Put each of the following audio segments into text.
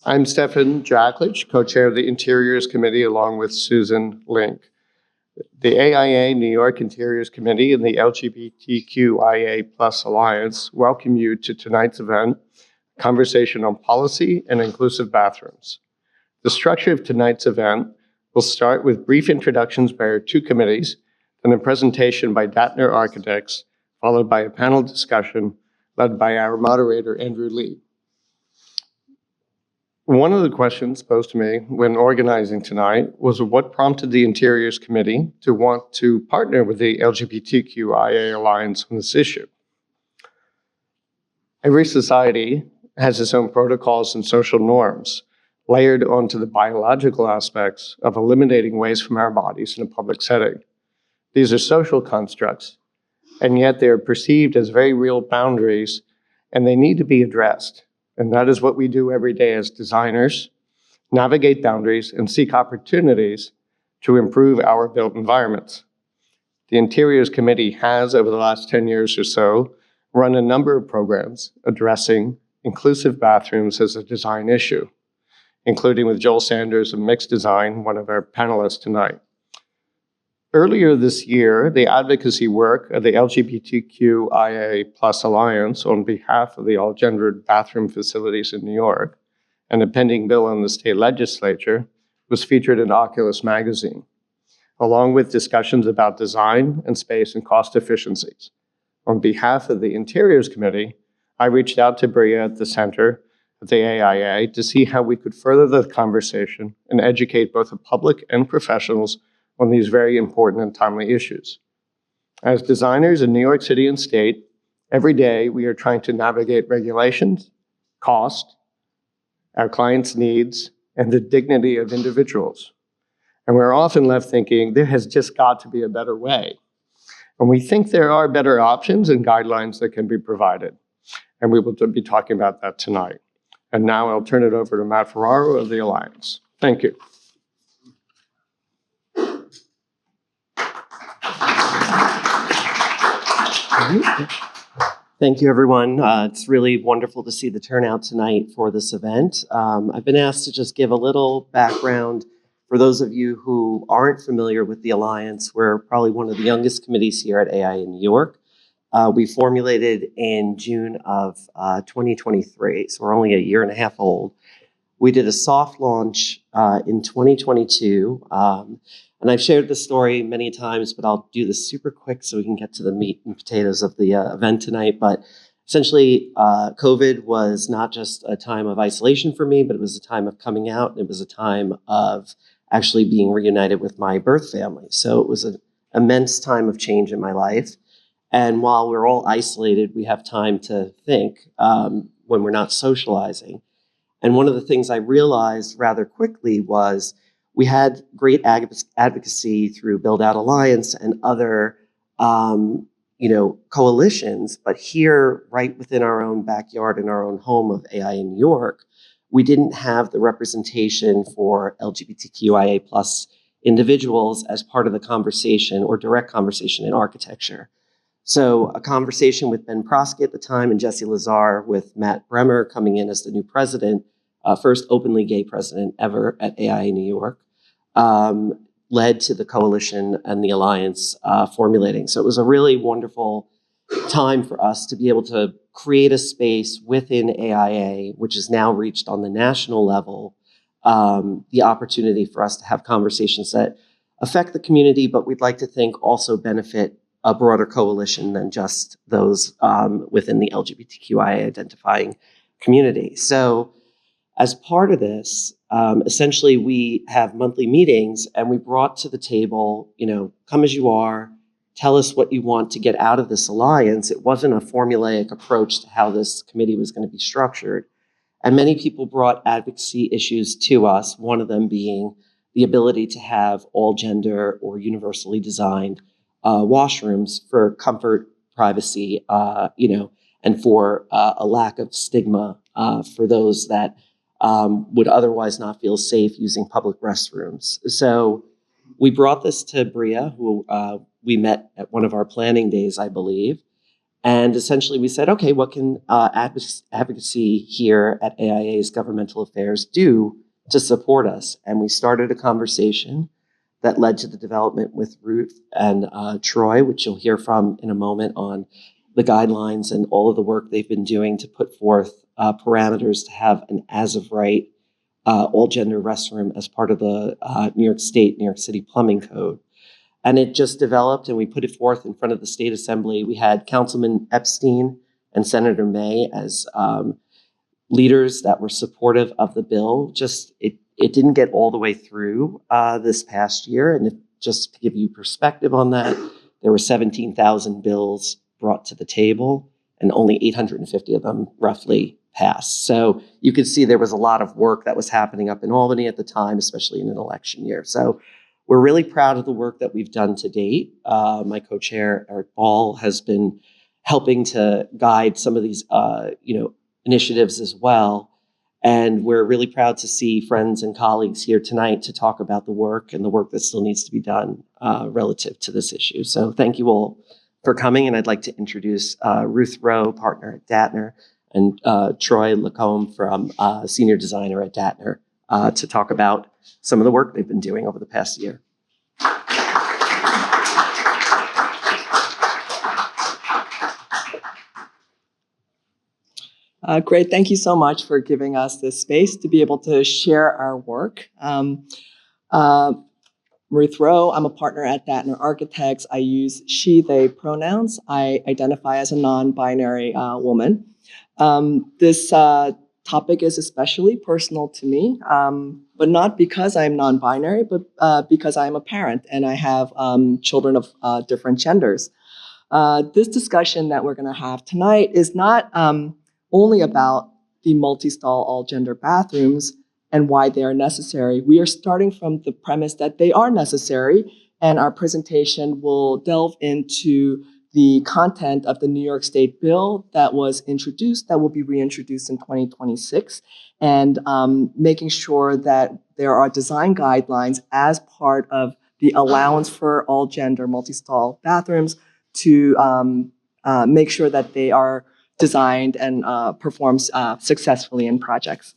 I'm Stefan Jacklich, co-chair of the Interiors Committee, along with Susan Link. The AIA New York Interiors Committee and the LGBTQIA Plus Alliance welcome you to tonight's event, Conversation on Policy and Inclusive Bathrooms. The structure of tonight's event will start with brief introductions by our two committees, and a presentation by Dattner Architects, followed by a panel discussion led by our moderator, Andrew Lee. One of the questions posed to me when organizing tonight was what prompted the Interiors Committee to want to partner with the LGBTQIA Alliance on this issue. Every society has its own protocols and social norms, layered onto the biological aspects of eliminating waste from our bodies in a public setting. These are social constructs, and yet they are perceived as very real boundaries, and they need to be addressed. And that is what we do every day as designers, navigate boundaries and seek opportunities to improve our built environments. The Interiors Committee has, over the last 10 years or so, run a number of programs addressing inclusive bathrooms as a design issue, including with Joel Sanders of Mixed Design, one of our panelists tonight. Earlier this year, the advocacy work of the LGBTQIA Plus Alliance on behalf of the all-gendered bathroom facilities in New York and a pending bill in the state legislature was featured in Oculus magazine, along with discussions about design and space and cost efficiencies. On behalf of the Interiors Committee, I reached out to Bria at the center of the AIA to see how we could further the conversation and educate both the public and professionals on these very important and timely issues. As designers in New York City and state, every day we are trying to navigate regulations, cost, our clients' needs, and the dignity of individuals. And we're often left thinking, there has just got to be a better way. And we think there are better options and guidelines that can be provided. And we will be talking about that tonight. And now I'll turn it over to Matt Ferraro of the Alliance. Thank you. Thank you, everyone. It's really wonderful to see the turnout tonight for this event. I've been asked to just give a little background for those of you who aren't familiar with the Alliance. We're probably one of the youngest committees here at AI in New York. We formulated in June of 2023, so we're only a year and a half old. We did a soft launch in 2022. And I've shared this story many times, but I'll do this super quick so we can get to the meat and potatoes of the event tonight. But essentially, COVID was not just a time of isolation for me, but it was a time of coming out. And it was a time of actually being reunited with my birth family. So it was an immense time of change in my life. And while we're all isolated, we have time to think when we're not socializing. And one of the things I realized rather quickly was we had great advocacy through Build Out Alliance and other coalitions, but here, right within our own backyard in our own home of AI in New York, we didn't have the representation for LGBTQIA plus individuals as part of the conversation or direct conversation in architecture. So a conversation with Ben Prosky at the time and Jesse Lazar with Matt Bremer coming in as the new president, first openly gay president ever at AI in New York, led to the coalition and the alliance formulating. So it was a really wonderful time for us to be able to create a space within AIA, which is now reached on the national level, the opportunity for us to have conversations that affect the community, but we'd like to think also benefit a broader coalition than just those within the LGBTQIA identifying community. So as part of this, essentially we have monthly meetings and we brought to the table, come as you are, tell us what you want to get out of this alliance. It wasn't a formulaic approach to how this committee was going to be structured. And many people brought advocacy issues to us, one of them being the ability to have all gender or universally designed washrooms for comfort, privacy, and for a lack of stigma for those that would otherwise not feel safe using public restrooms. So we brought this to Bria, who we met at one of our planning days, I believe. And essentially we said, okay, what can advocacy here at AIA's Governmental Affairs do to support us? And we started a conversation that led to the development with Ruth and Troy, which you'll hear from in a moment, on the guidelines and all of the work they've been doing to put forth parameters to have an as-of-right all-gender restroom as part of the New York City Plumbing Code. And it just developed, and we put it forth in front of the State Assembly. We had Councilman Epstein and Senator May as leaders that were supportive of the bill. It didn't get all the way through this past year. And just to give you perspective on that, there were 17,000 bills brought to the table, and only 850 of them roughly passed. So you could see there was a lot of work that was happening up in Albany at the time, especially in an election year. So we're really proud of the work that we've done to date. My co-chair, Eric Ball, has been helping to guide some of these initiatives as well. And we're really proud to see friends and colleagues here tonight to talk about the work and the work that still needs to be done relative to this issue. So thank you all for coming. And I'd like to introduce Ruth Rowe, partner at Datner, and Troy Lacombe from senior designer at Datner to talk about some of the work they've been doing over the past year. Great. Thank you so much for giving us this space to be able to share our work. Ruth Rowe, I'm a partner at Datner Architects. I use she, they pronouns. I identify as a non-binary woman. This topic is especially personal to me, but not because I'm non-binary, but because I'm a parent and I have children of different genders. This discussion that we're going to have tonight is not only about the multi-stall all-gender bathrooms and why they are necessary. We are starting from the premise that they are necessary, and our presentation will delve into the content of the New York State bill that was introduced, that will be reintroduced in 2026, and making sure that there are design guidelines as part of the allowance for all-gender multi-stall bathrooms to make sure that they are designed and performed successfully in projects.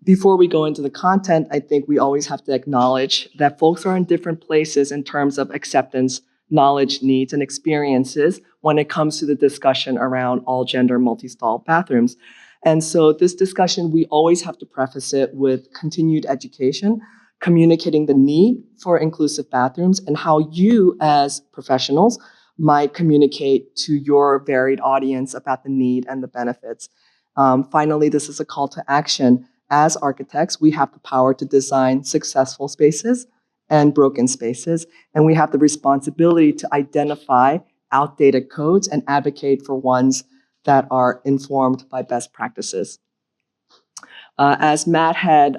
Before we go into the content, I think we always have to acknowledge that folks are in different places in terms of acceptance, knowledge, needs, and experiences when it comes to the discussion around all-gender multi-stall bathrooms. And so this discussion, we always have to preface it with continued education, communicating the need for inclusive bathrooms and how you as professionals might communicate to your varied audience about the need and the benefits. Finally, this is a call to action. As architects, we have the power to design successful spaces and broken spaces, and we have the responsibility to identify outdated codes and advocate for ones that are informed by best practices. As Matt had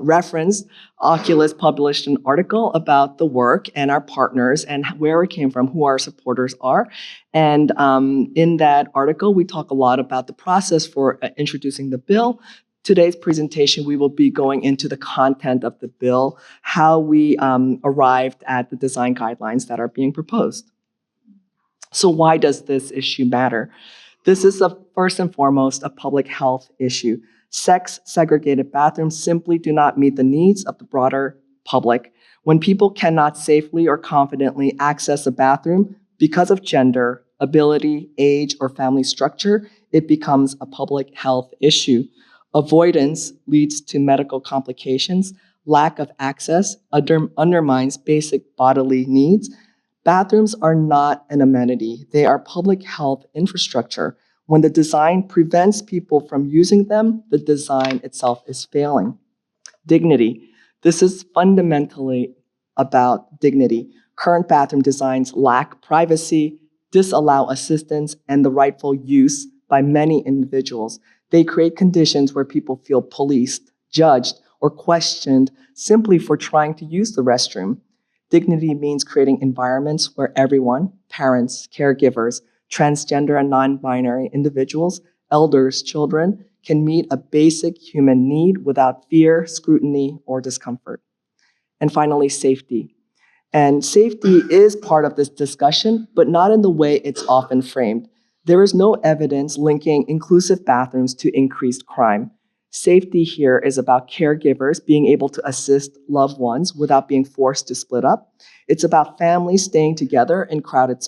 referenced, Oculus published an article about the work and our partners and where it came from, who our supporters are. And in that article, we talk a lot about the process for introducing the bill. Today's presentation, we will be going into the content of the bill, how we arrived at the design guidelines that are being proposed. So why does this issue matter? This is first and foremost a public health issue. Sex-segregated bathrooms simply do not meet the needs of the broader public. When people cannot safely or confidently access a bathroom because of gender, ability, age, or family structure, it becomes a public health issue. Avoidance leads to medical complications. Lack of access undermines basic bodily needs. Bathrooms are not an amenity. They are public health infrastructure. When the design prevents people from using them, the design itself is failing. Dignity. This is fundamentally about dignity. Current bathroom designs lack privacy, disallow assistance, and the rightful use by many individuals. They create conditions where people feel policed, judged, or questioned simply for trying to use the restroom. Dignity means creating environments where everyone, parents, caregivers, transgender and non-binary individuals, elders, children, can meet a basic human need without fear, scrutiny, or discomfort. And finally, safety. And safety is part of this discussion, but not in the way it's often framed. There is no evidence linking inclusive bathrooms to increased crime. Safety here is about caregivers being able to assist loved ones without being forced to split up. It's about families staying together in crowded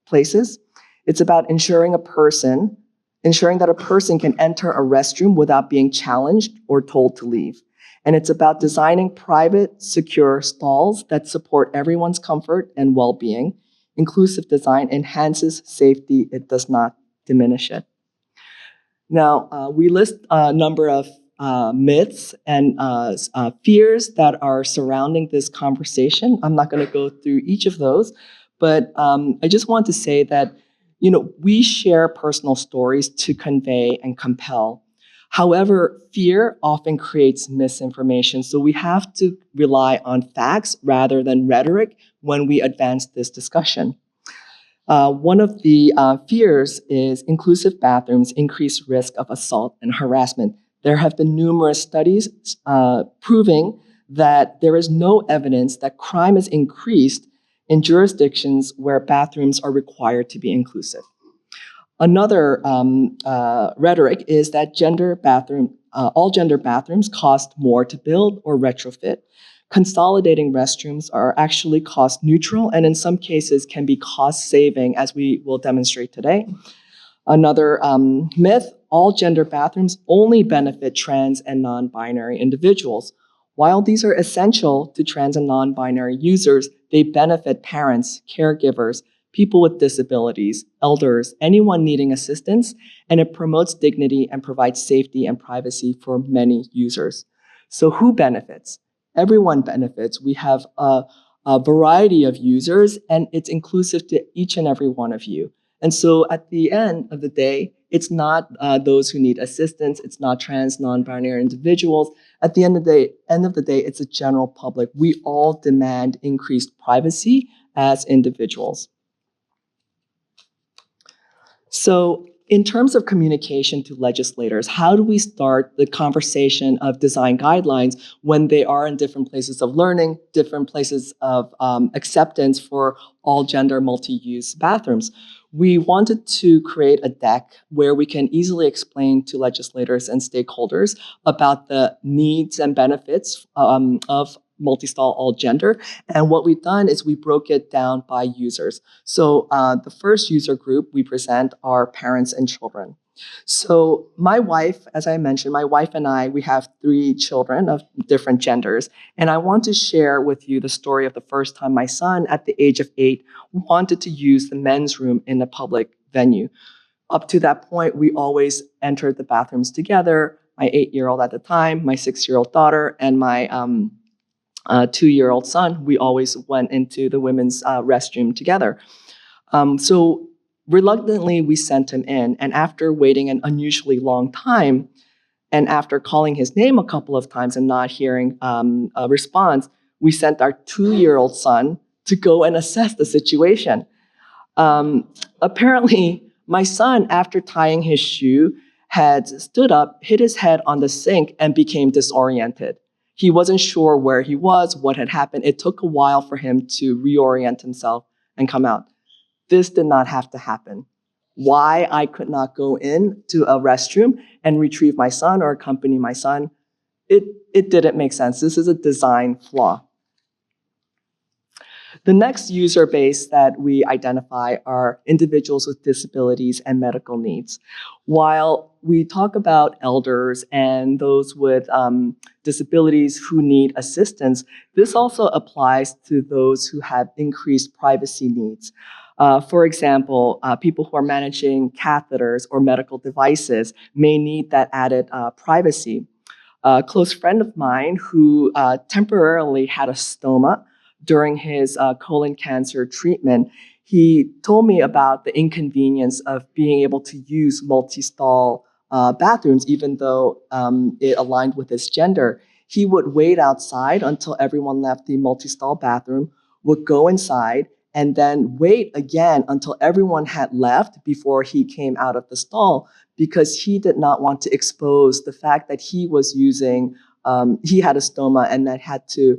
places. It's about ensuring that a person can enter a restroom without being challenged or told to leave. And it's about designing private, secure stalls that support everyone's comfort and well-being. Inclusive design enhances safety, it does not diminish it. Now, we list a number of myths and fears that are surrounding this conversation. I'm not going to go through each of those, but I just want to say that, we share personal stories to convey and compel. However, fear often creates misinformation, so we have to rely on facts rather than rhetoric when we advance this discussion. One of the fears is inclusive bathrooms increase risk of assault and harassment. There have been numerous studies proving that there is no evidence that crime is increased in jurisdictions where bathrooms are required to be inclusive. Another rhetoric is that all gender bathrooms cost more to build or retrofit. Consolidating restrooms are actually cost neutral and in some cases can be cost saving, as we will demonstrate today. Another myth, all gender bathrooms only benefit trans and non-binary individuals. While these are essential to trans and non-binary users, they benefit parents, caregivers, people with disabilities, elders, anyone needing assistance, and it promotes dignity and provides safety and privacy for many users. So who benefits? Everyone benefits. We have a variety of users, and it's inclusive to each and every one of you. And so at the end of the day, it's not those who need assistance, it's not trans, non-binary individuals. At the end of the day, it's a general public. We all demand increased privacy as individuals. So in terms of communication to legislators, how do we start the conversation of design guidelines when they are in different places of learning, different places of acceptance for all gender multi-use bathrooms? We wanted to create a deck where we can easily explain to legislators and stakeholders about the needs and benefits of multi-stall all gender. And what we've done is we broke it down by users. So the first user group we present are parents and children. So my wife, as I mentioned, my wife and I, we have 3 children of different genders. And I want to share with you the story of the first time my son, at the age of 8, wanted to use the men's room in a public venue. Up to that point, we always entered the bathrooms together. My 8-year-old at the time, my 6-year-old daughter, and my 2-year-old son, we always went into the women's restroom together. So reluctantly, we sent him in. And after waiting an unusually long time, and after calling his name a couple of times and not hearing a response, we sent our 2-year-old son to go and assess the situation. Apparently, my son, after tying his shoe, had stood up, hit his head on the sink, and became disoriented. He wasn't sure where he was, what had happened. It took a while for him to reorient himself and come out. This did not have to happen. Why I could not go into a restroom and retrieve my son or accompany my son, it didn't make sense. This is a design flaw. The next user base that we identify are individuals with disabilities and medical needs. While we talk about elders and those with disabilities who need assistance, this also applies to those who have increased privacy needs. For example, people who are managing catheters or medical devices may need that added privacy. A close friend of mine who temporarily had a stoma during his colon cancer treatment, he told me about the inconvenience of being able to use multi-stall bathrooms, even though it aligned with his gender. He would wait outside until everyone left the multi-stall bathroom, would go inside, and then wait again until everyone had left before he came out of the stall, because he did not want to expose the fact that he was using, he had a stoma and that had to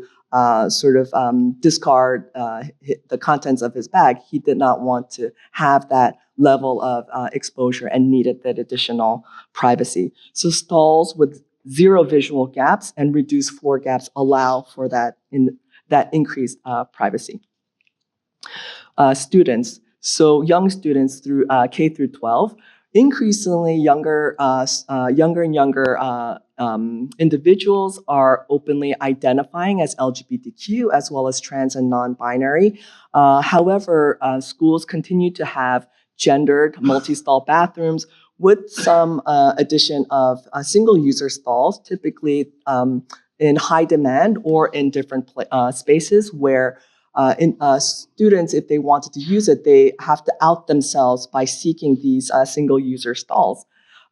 discard the contents of his bag. He did not want to have that level of exposure and needed that additional privacy. So stalls with zero visual gaps and reduced floor gaps allow for that increased privacy. Students. So young students through K through 12, increasingly younger and younger individuals are openly identifying as LGBTQ as well as trans and non-binary. However, schools continue to have gendered multi-stall bathrooms with some addition of single-user stalls, typically in high demand or in different spaces where students, if they wanted to use it, they have to out themselves by seeking these single-user stalls.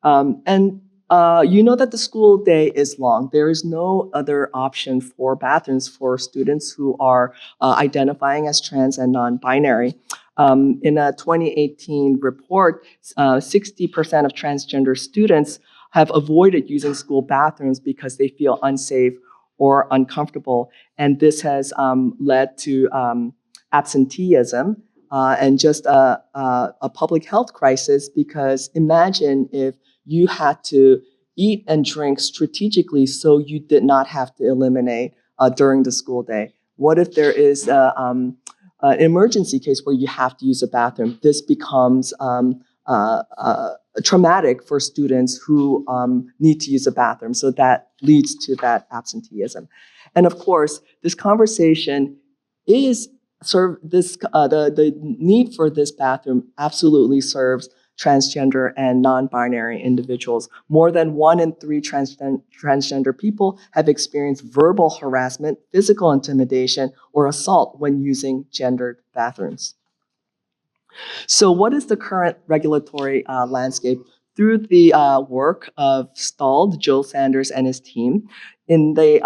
You know that the school day is long. There is no other option for bathrooms for students who are identifying as trans and non-binary. In a 2018 report, 60% of transgender students have avoided using school bathrooms because they feel unsafe or uncomfortable. And this has led to absenteeism and just a public health crisis, because imagine if you had to eat and drink strategically so you did not have to eliminate during the school day. What if there is an emergency case where you have to use a bathroom? This becomes traumatic for students who need to use a bathroom. So that leads to that absenteeism. And of course, this conversation is the need for this bathroom absolutely serves transgender and non-binary individuals. More than 1 in 3 transgender people have experienced verbal harassment, physical intimidation, or assault when using gendered bathrooms. So what is the current regulatory landscape? Through the work of Stalled, Joe Sanders, and his team, in the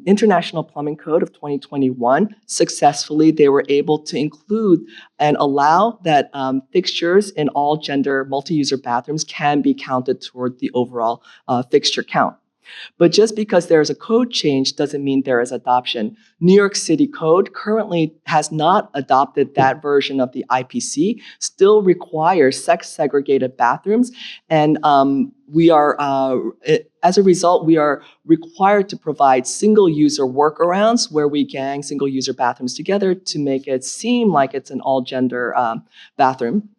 International Plumbing Code of 2021, successfully they were able to include and allow that fixtures in all gender multi-user bathrooms can be counted toward the overall fixture count. But just because there is a code change doesn't mean there is adoption. New York City Code currently has not adopted that version of the IPC, still requires sex-segregated bathrooms. And we are, as a result, we are required to provide single-user workarounds where we gang single-user bathrooms together to make it seem like it's an all-gender bathroom.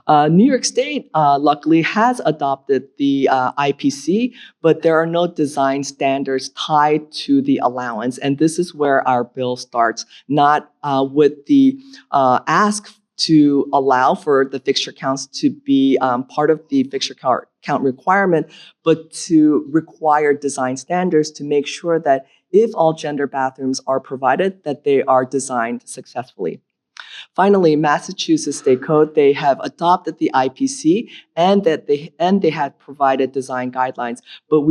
New York State, luckily, has adopted the IPC, but there are no design standards tied to the allowance. And this is where our bill starts, not with the ask to allow for the fixture counts to be part of the fixture count requirement, but to require design standards to make sure that if all gender bathrooms are provided, that they are designed successfully. Finally, Massachusetts State Code, they have adopted the IPC and they have provided design guidelines. But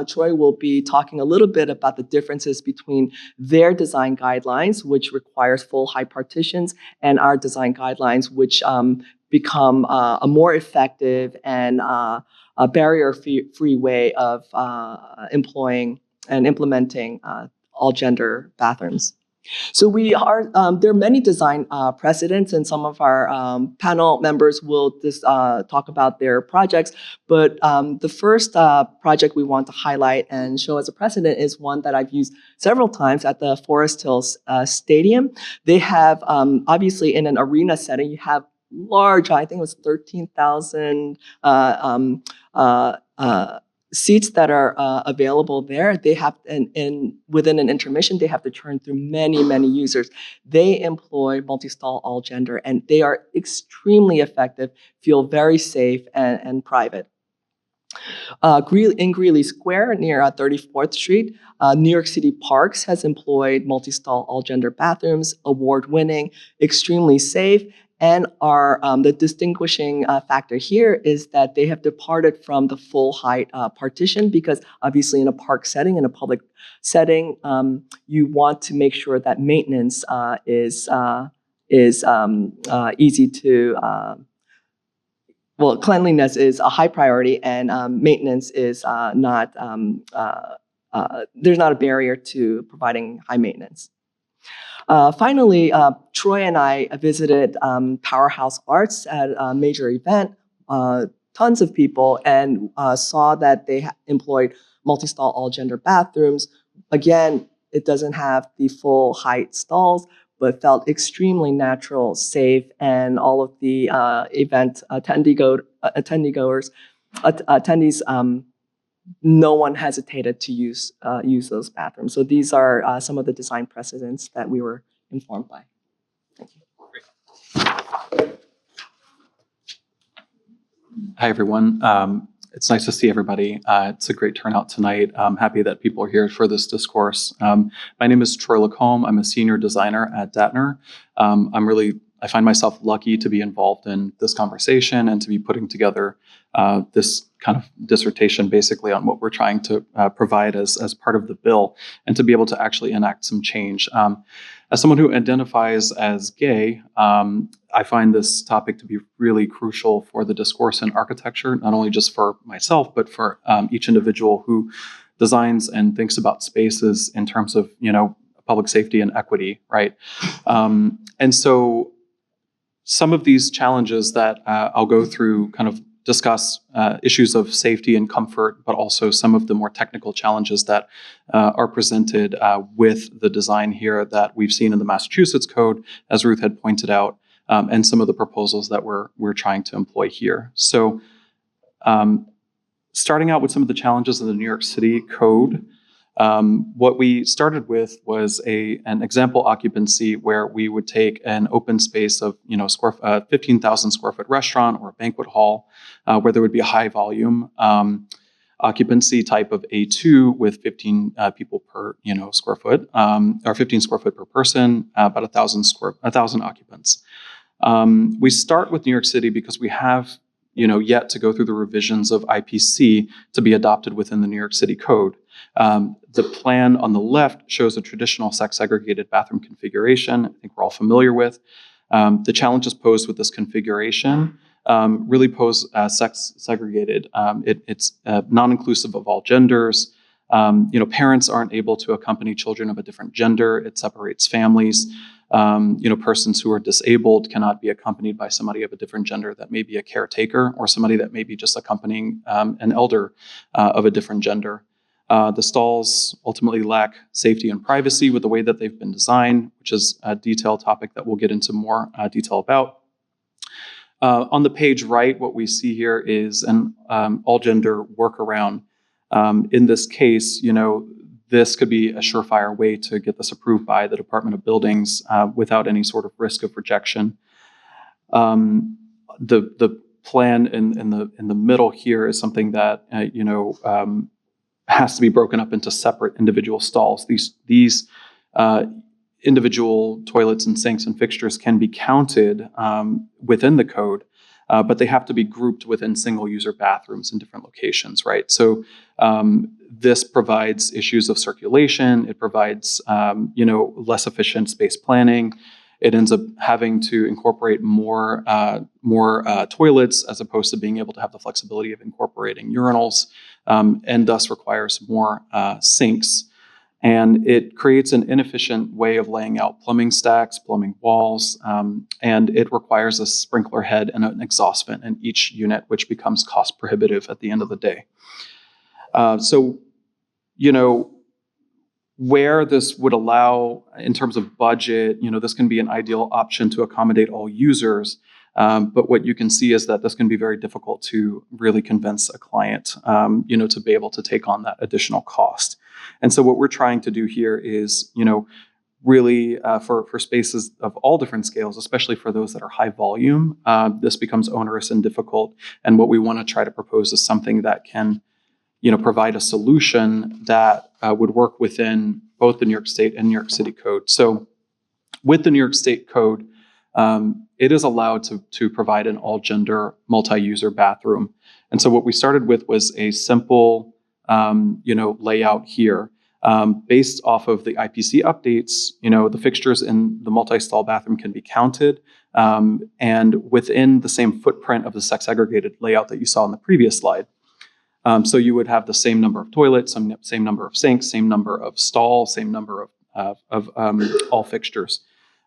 Troy will be talking a little bit about the differences between their design guidelines, which requires full height partitions, and our design guidelines, which become a more effective and a barrier-free way of employing and implementing all gender bathrooms. So there are many design precedents, and some of our panel members will just talk about their projects. But the first project we want to highlight and show as a precedent is one that I've used several times at the Forest Hills Stadium. They have, obviously in an arena setting, you have large, I think it was 13,000 seats that are available there. They have, and within an intermission, they have to churn through many, many users. They employ multi-stall all gender, and they are extremely effective, feel very safe and private. In Greeley Square near 34th Street, New York City Parks has employed multi-stall all gender bathrooms, award-winning, extremely safe. And the distinguishing factor here is that they have departed from the full height partition, because obviously in a park setting, in a public setting, you want to make sure that maintenance is easy to, cleanliness is a high priority, and maintenance is not there's not a barrier to providing high maintenance. Finally, Troy and I visited Powerhouse Arts at a major event, tons of people, and saw that they employed multi-stall all-gender bathrooms. Again, it doesn't have the full height stalls, but felt extremely natural, safe, and all of the event attendees, no one hesitated to use those bathrooms. So these are some of the design precedents that we were informed by. Thank you. Hi, everyone. It's nice to see everybody. It's a great turnout tonight. I'm happy that people are here for this discourse. My name is Troy Lacombe. I'm a senior designer at Datner. I find myself lucky to be involved in this conversation and to be putting together this kind of dissertation basically on what we're trying to provide as part of the bill and to be able to actually enact some change. As someone who identifies as gay, I find this topic to be really crucial for the discourse in architecture, not only just for myself, but for each individual who designs and thinks about spaces in terms of, public safety and equity, right? And so some of these challenges that I'll go through kind of discuss issues of safety and comfort, but also some of the more technical challenges that are presented with the design here that we've seen in the Massachusetts Code, as Ruth had pointed out, and some of the proposals that we're trying to employ here. So starting out with some of the challenges in the New York City Code, what we started with was an example occupancy where we would take an open space of 15,000 square foot restaurant or a banquet hall where there would be a high volume occupancy type of A2 with 15 people per square foot or 15 square foot per person, about 1,000 occupants. We start with New York City because we have yet to go through the revisions of IPC to be adopted within the New York City Code. The plan on the left shows a traditional sex-segregated bathroom configuration. I think we're all familiar with. The challenges posed with this configuration really pose sex-segregated. It's non-inclusive of all genders. Parents aren't able to accompany children of a different gender. It separates families. Persons who are disabled cannot be accompanied by somebody of a different gender that may be a caretaker or somebody that may be just accompanying an elder of a different gender. The stalls ultimately lack safety and privacy with the way that they've been designed, which is a detailed topic that we'll get into more detail about. On the page right, what we see here is an all-gender workaround. In this case, this could be a surefire way to get this approved by the Department of Buildings without any sort of risk of rejection. The plan in the middle here is something that has to be broken up into separate individual stalls. These individual toilets and sinks and fixtures can be counted within the code, but they have to be grouped within single-user bathrooms in different locations, right? So this provides issues of circulation. It provides, less efficient space planning. It ends up having to incorporate more toilets as opposed to being able to have the flexibility of incorporating urinals, and thus requires more sinks. And it creates an inefficient way of laying out plumbing stacks, plumbing walls, and it requires a sprinkler head and an exhaust vent in each unit, which becomes cost prohibitive at the end of the day. Where this would allow, in terms of budget, this can be an ideal option to accommodate all users. But what you can see is that this can be very difficult to really convince a client, to be able to take on that additional cost. And so what we're trying to do here is, really for spaces of all different scales, especially for those that are high volume, this becomes onerous and difficult. And what we want to try to propose is something that can, provide a solution that would work within both the New York State and New York City Code. So with the New York State Code, it is allowed to provide an all-gender multi-user bathroom. And so what we started with was a simple, layout here. Based off of the IPC updates, the fixtures in the multi-stall bathroom can be counted, and within the same footprint of the sex-segregated layout that you saw in the previous slide. So you would have the same number of toilets, same number of sinks, same number of stalls, same number of all fixtures,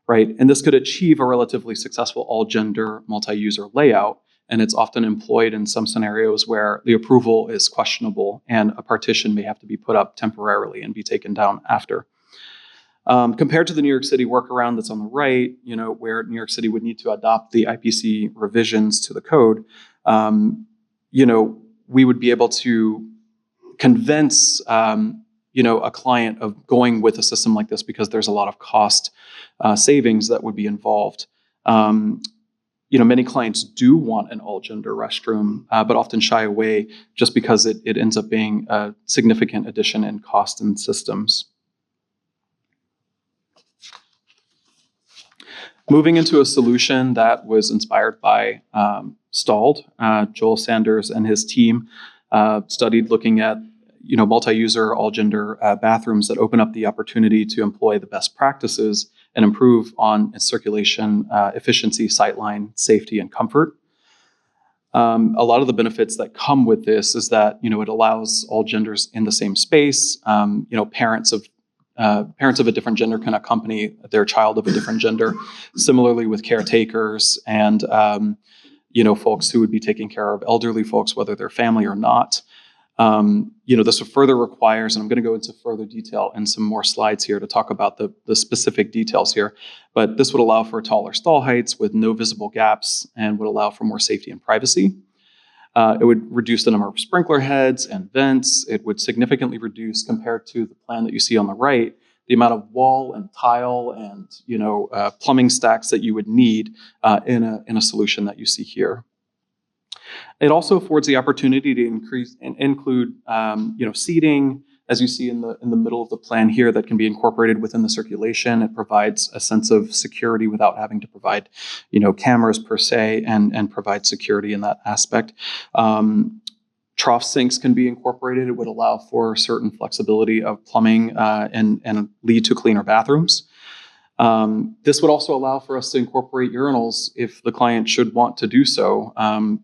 right? And this could achieve a relatively successful all-gender multi-user layout, and it's often employed in some scenarios where the approval is questionable and a partition may have to be put up temporarily and be taken down after. Compared to the New York City workaround that's on the right, where New York City would need to adopt the IPC revisions to the code, we would be able to convince, a client of going with a system like this because there's a lot of cost savings that would be involved. Many clients do want an all-gender restroom, but often shy away just because it ends up being a significant addition in cost and systems. Moving into a solution that was inspired by Stalled, Joel Sanders and his team studied looking at multi-user, all-gender bathrooms that open up the opportunity to employ the best practices and improve on circulation efficiency, sightline, safety, and comfort. A lot of the benefits that come with this is that it allows all genders in the same space. Parents of a different gender can accompany their child of a different gender. Similarly with caretakers and folks who would be taking care of elderly folks, whether they're family or not. This further requires, and I'm going to go into further detail in some more slides here to talk about the specific details here, but this would allow for taller stall heights with no visible gaps and would allow for more safety and privacy. It would reduce the number of sprinkler heads and vents. It would significantly reduce, compared to the plan that you see on the right, the amount of wall and tile and plumbing stacks that you would need in a solution that you see here. It also affords the opportunity to include seating, as you see in the middle of the plan here, that can be incorporated within the circulation. It provides a sense of security without having to provide cameras per se, and provide security in that aspect. Trough sinks can be incorporated. It would allow for certain flexibility of plumbing and lead to cleaner bathrooms. This would also allow for us to incorporate urinals if the client should want to do so,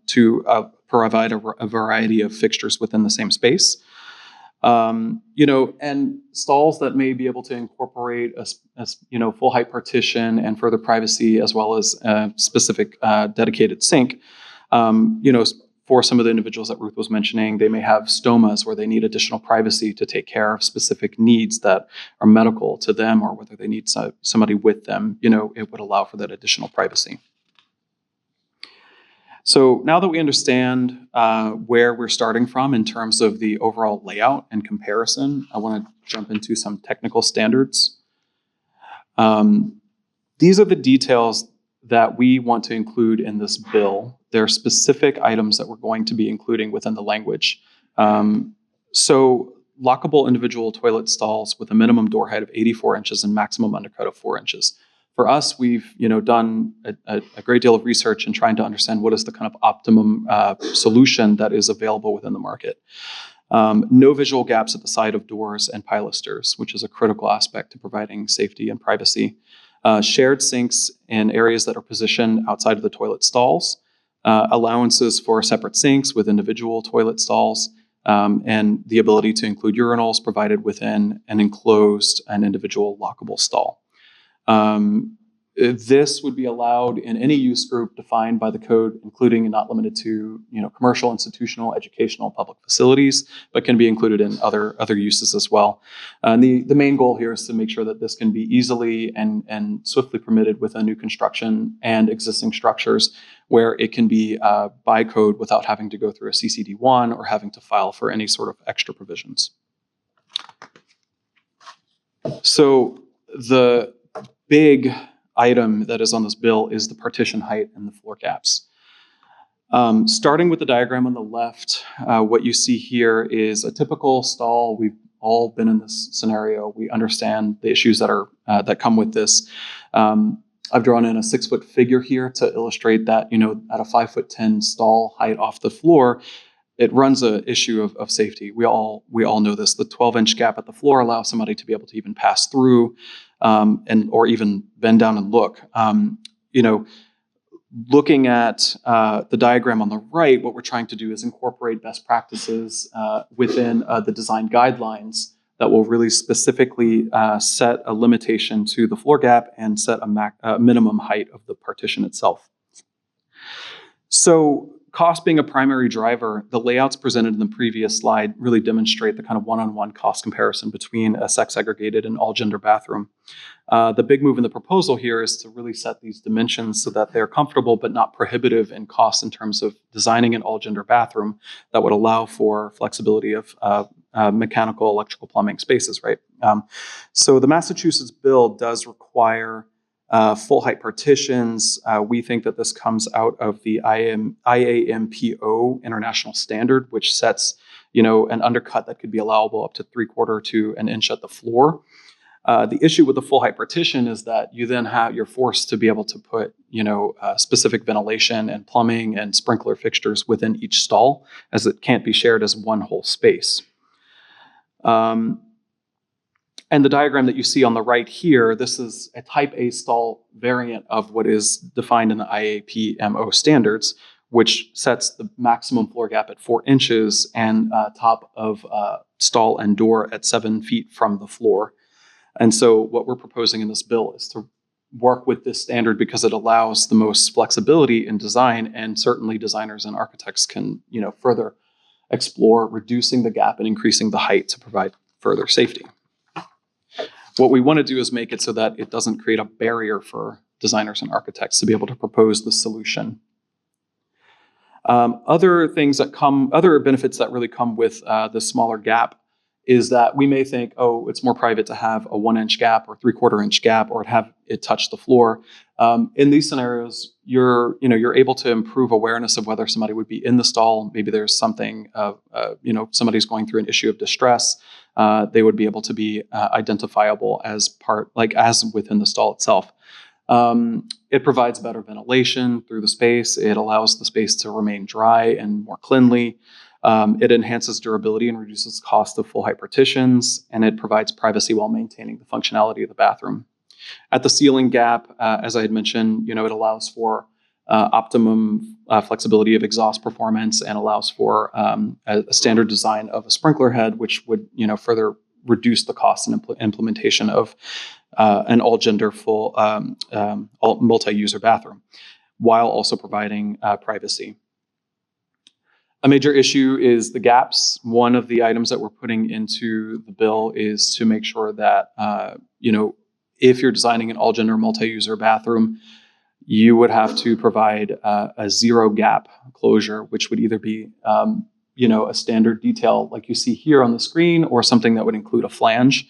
to provide a variety of fixtures within the same space. And stalls that may be able to incorporate a full height partition and further privacy, as well as a specific dedicated sink. For some of the individuals that Ruth was mentioning, they may have stomas where they need additional privacy to take care of specific needs that are medical to them, or whether they need somebody with them. It would allow for that additional privacy. So now that we understand where we're starting from in terms of the overall layout and comparison, I want to jump into some technical standards. These are the details that we want to include in this bill. There are specific items that we're going to be including within the language. So lockable individual toilet stalls with a minimum door height of 84 inches and maximum undercut of 4 inches. For us, we've done a great deal of research in trying to understand what is the kind of optimum solution that is available within the market. No visual gaps at the side of doors and pilasters, which is a critical aspect to providing safety and privacy. Shared sinks in areas that are positioned outside of the toilet stalls. Allowances for separate sinks with individual toilet stalls, and the ability to include urinals provided within an enclosed and individual lockable stall. This would be allowed in any use group defined by the code, including and not limited to commercial, institutional, educational, public facilities, but can be included in other uses as well. And the main goal here is to make sure that this can be easily and swiftly permitted within new construction and existing structures, where it can be by code without having to go through a CCD1 or having to file for any sort of extra provisions. So the big item that is on this bill is the partition height and the floor gaps. Starting with the diagram on the left, what you see here is a typical stall. We've all been in this scenario. We understand the issues that come with this. I've drawn in a 6-foot figure here to illustrate that, at a 5'10" stall height off the floor, it runs an issue of safety. We all know this. The 12-inch gap at the floor allows somebody to be able to even pass through, or even bend down and look. Looking at the diagram on the right, what we're trying to do is incorporate best practices within the design guidelines that will really specifically set a limitation to the floor gap and set a minimum height of the partition itself. So cost being a primary driver, the layouts presented in the previous slide really demonstrate the kind of one-on-one cost comparison between a sex-segregated and all-gender bathroom. The big move in the proposal here is to really set these dimensions so that they're comfortable but not prohibitive in cost in terms of designing an all-gender bathroom that would allow for flexibility of mechanical, electrical, plumbing spaces, right? So the Massachusetts bill does require full height partitions. We think that this comes out of the IAMPO international standard, which sets, an undercut that could be allowable up to 3/4 to an inch at the floor. The issue with the full height partition is that you're forced to be able to put, specific ventilation and plumbing and sprinkler fixtures within each stall, as it can't be shared as one whole space. And the diagram that you see on the right here, this is a type A stall variant of what is defined in the IAPMO standards, which sets the maximum floor gap at 4 inches and top of stall and door at 7 feet from the floor. And so what we're proposing in this bill is to work with this standard because it allows the most flexibility in design, and certainly designers and architects can, further explore reducing the gap and increasing the height to provide further safety. What we want to do is make it so that it doesn't create a barrier for designers and architects to be able to propose the solution. Other benefits that really come with the smaller gap is that we may think, oh, it's more private to have a 1 inch gap or 3/4 inch gap, or have it touch the floor. In these scenarios, you're able to improve awareness of whether somebody would be in the stall. Maybe there's something, somebody's going through an issue of distress. They would be able to be identifiable as within the stall itself. It provides better ventilation through the space. It allows the space to remain dry and more cleanly. It enhances durability and reduces cost of full height partitions, and it provides privacy while maintaining the functionality of the bathroom. At the ceiling gap, as I had mentioned, it allows for optimum flexibility of exhaust performance, and allows for a standard design of a sprinkler head, which would further reduce the cost and implementation of an all-gender full multi-user bathroom, while also providing privacy. A major issue is the gaps. One of the items that we're putting into the bill is to make sure that, if you're designing an all-gender multi-user bathroom, you would have to provide a zero gap closure, which would either be, a standard detail like you see here on the screen, or something that would include a flange.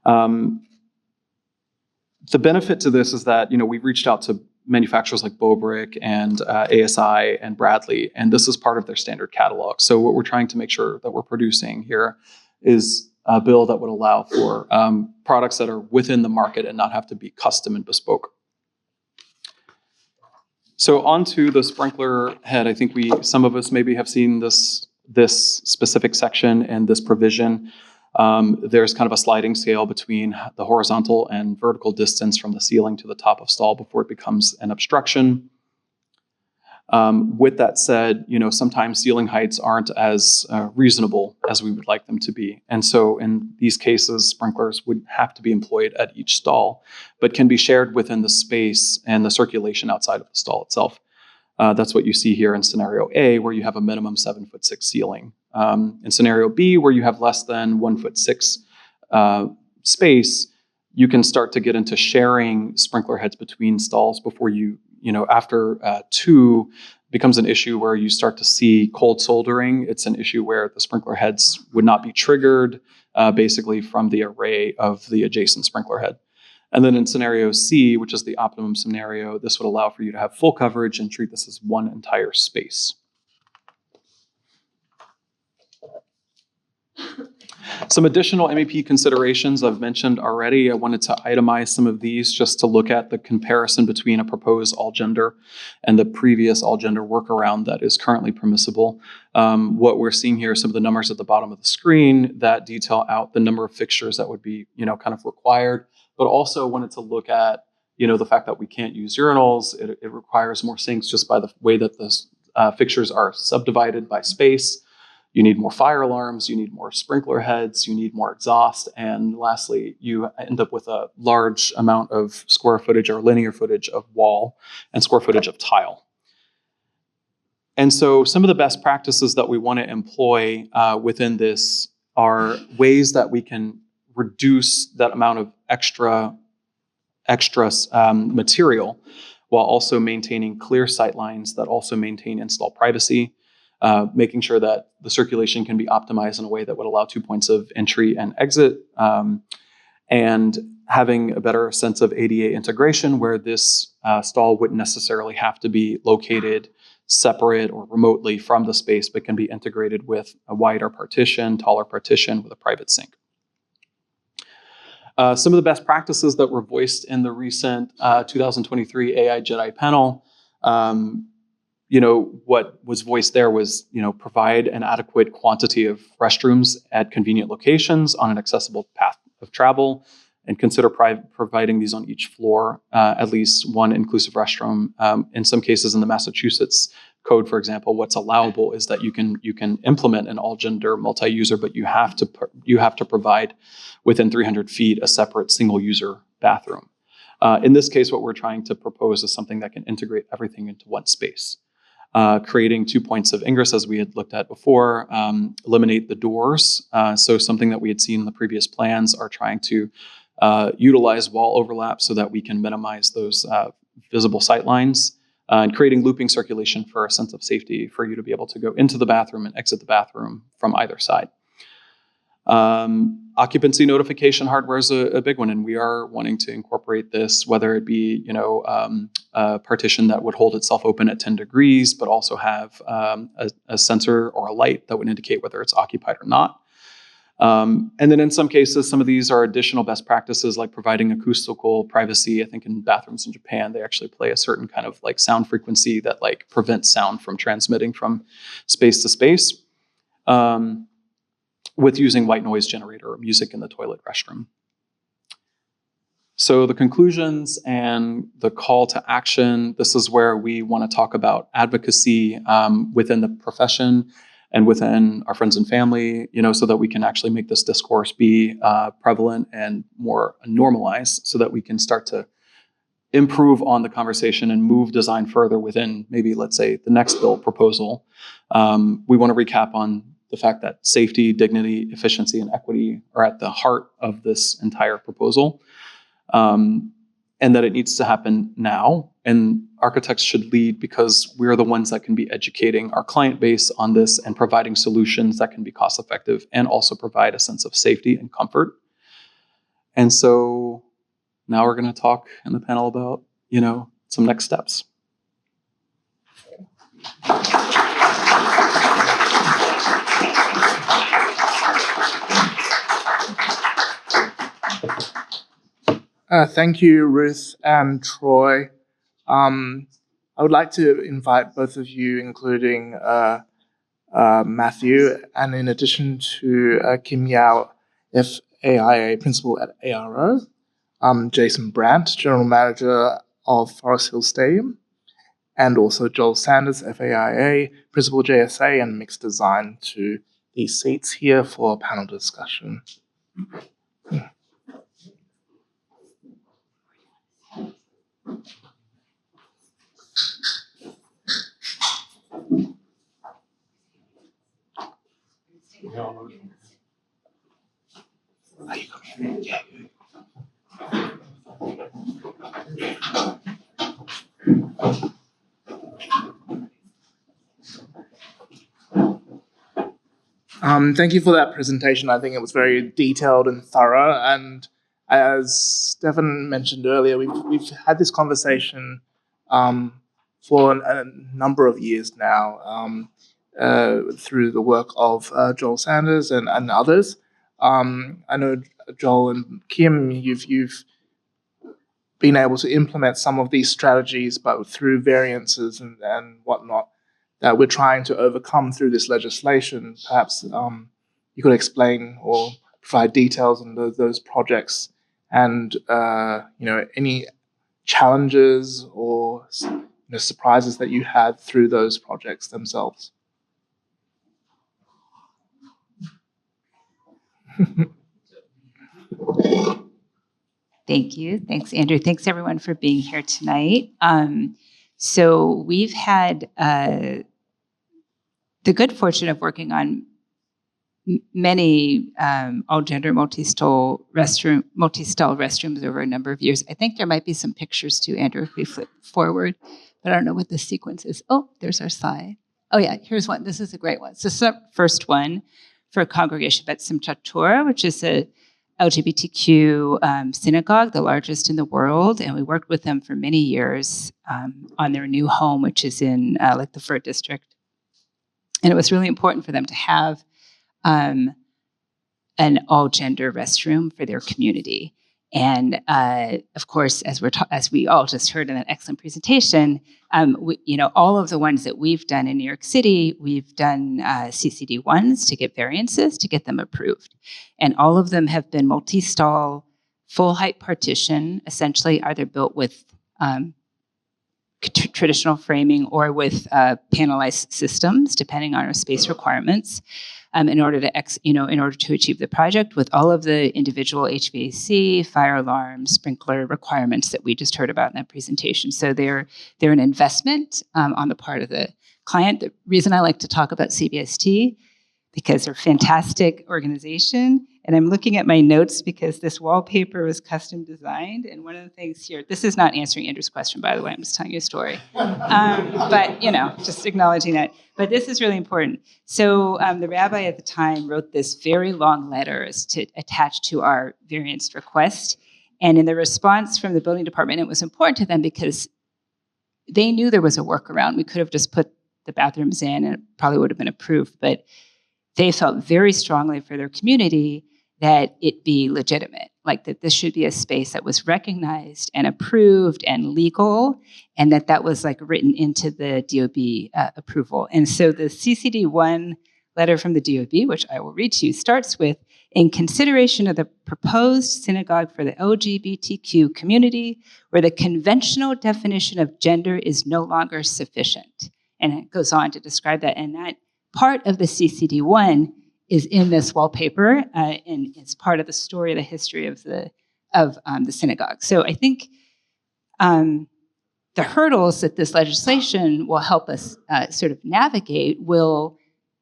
The benefit to this is that, we've reached out to manufacturers like Bobrick and ASI and Bradley, and this is part of their standard catalog. So what we're trying to make sure that we're producing here is a bill that would allow for products that are within the market and not have to be custom and bespoke. So onto the sprinkler head. I think some of us maybe have seen this specific section and this provision. There's kind of a sliding scale between the horizontal and vertical distance from the ceiling to the top of stall before it becomes an obstruction. With that said, sometimes ceiling heights aren't as reasonable as we would like them to be. And so in these cases, sprinklers would have to be employed at each stall, but can be shared within the space and the circulation outside of the stall itself. That's what you see here in scenario A, where you have a minimum 7'6" ceiling. In scenario B, where you have less than 1'6" space, you can start to get into sharing sprinkler heads between stalls before after 2 becomes an issue where you start to see cold soldering. It's an issue where the sprinkler heads would not be triggered basically from the array of the adjacent sprinkler head. And then in scenario C, which is the optimum scenario, this would allow for you to have full coverage and treat this as one entire space. Some additional MEP considerations I've mentioned already. I wanted to itemize some of these just to look at the comparison between a proposed all-gender and the previous all-gender workaround that is currently permissible. What we're seeing here are some of the numbers at the bottom of the screen that detail out the number of fixtures that would be, kind of required, but also wanted to look at, the fact that we can't use urinals. It requires more sinks just by the way that the fixtures are subdivided by space. You need more fire alarms, you need more sprinkler heads, you need more exhaust, and lastly, you end up with a large amount of square footage or linear footage of wall and square footage of tile. And so some of the best practices that we want to employ within this are ways that we can reduce that amount of extra material while also maintaining clear sight lines that also maintain install privacy, making sure that the circulation can be optimized in a way that would allow 2 points of entry and exit, and having a better sense of ADA integration where this stall wouldn't necessarily have to be located separate or remotely from the space, but can be integrated with a wider partition, taller partition with a private sink. Some of the best practices that were voiced in the recent 2023 AI Jedi panel, what was voiced there was, provide an adequate quantity of restrooms at convenient locations on an accessible path of travel, and consider providing these on each floor, at least one inclusive restroom. In some cases in the Massachusetts code, for example, what's allowable is that you can implement an all-gender multi-user, but you have to provide within 300 feet a separate single-user bathroom. In this case, what we're trying to propose is something that can integrate everything into one space. Creating 2 points of ingress, as we had looked at before, eliminate the doors. So something that we had seen in the previous plans are trying to utilize wall overlap so that we can minimize those visible sight lines, and creating looping circulation for a sense of safety for you to be able to go into the bathroom and exit the bathroom from either side. Occupancy notification hardware is a big one, and we are wanting to incorporate this, whether it be a partition that would hold itself open at 10 degrees, but also have a sensor or a light that would indicate whether it's occupied or not. And then in some cases, some of these are additional best practices like providing acoustical privacy. I think in bathrooms in Japan, they actually play a certain kind of like sound frequency that like prevents sound from transmitting from space to space. With using white noise generator or music in the toilet restroom. So the conclusions and the call to action, this is where we want to talk about advocacy within the profession and within our friends and family, so that we can actually make this discourse be prevalent and more normalized so that we can start to improve on the conversation and move design further within maybe, let's say, the next bill proposal. We want to recap on the fact that safety, dignity, efficiency, and equity are at the heart of this entire proposal, and that it needs to happen now. And architects should lead because we're the ones that can be educating our client base on this and providing solutions that can be cost effective and also provide a sense of safety and comfort. And so now we're going to talk in the panel about, some next steps. Thank you, Ruth and Troy. I would like to invite both of you, including Matthew, and in addition to Kim Yao, FAIA Principal at ARO, Jason Brandt, General Manager of Forest Hill Stadium, and also Joel Sanders, FAIA Principal JSA and Mixed Design, to these seats here for a panel discussion. Are you coming? Yeah. Thank you for that presentation. I think it was very detailed and thorough. And as Stefan mentioned earlier, we've had this conversation for a number of years now through the work of Joel Sanders and others. I know Joel and Kim, you've been able to implement some of these strategies, but through variances and whatnot that we're trying to overcome through this legislation. Perhaps you could explain or provide details on those projects and any challenges or surprises that you had through those projects themselves? Thank you. Thanks, Andrew. Thanks, everyone, for being here tonight. So we've had the good fortune of working on many all-gender multi-stall restrooms over a number of years. I think there might be some pictures too, Andrew, if we flip forward, but I don't know what the sequence is. Oh, there's our slide. Oh yeah, here's one. This is a great one. So this is the first one for a congregation Bet Simchat Torah, which is a LGBTQ synagogue, the largest in the world, and we worked with them for many years on their new home, which is in like the Fur District. And it was really important for them to have an all-gender restroom for their community. And of course, as we all just heard in that excellent presentation, all of the ones that we've done in New York City, we've done CCD ones to get variances to get them approved, and all of them have been multi-stall, full-height partition, essentially either built with traditional framing or with panelized systems, depending on our space requirements. In order to achieve the project with all of the individual HVAC, fire alarm, sprinkler requirements that we just heard about in that presentation. So they're an investment on the part of the client. The reason I like to talk about CBST, because they're a fantastic organization. And I'm looking at my notes because this wallpaper was custom designed. And one of the things here, this is not answering Andrew's question, by the way, I'm just telling you a story. But, just acknowledging that. But this is really important. So the rabbi at the time wrote this very long letter to attach to our variance request. And in the response from the building department, it was important to them because they knew there was a workaround. We could have just put the bathrooms in and it probably would have been approved. But they felt very strongly for their community that it be legitimate, like that this should be a space that was recognized and approved and legal, and that was like written into the DOB approval. And so the CCD1 letter from the DOB, which I will read to you, starts with, in consideration of the proposed synagogue for the LGBTQ community, where the conventional definition of gender is no longer sufficient. And it goes on to describe that, and that part of the CCD1 is in this wallpaper, and it's part of the story, the history of the synagogue. So I think the hurdles that this legislation will help us sort of navigate will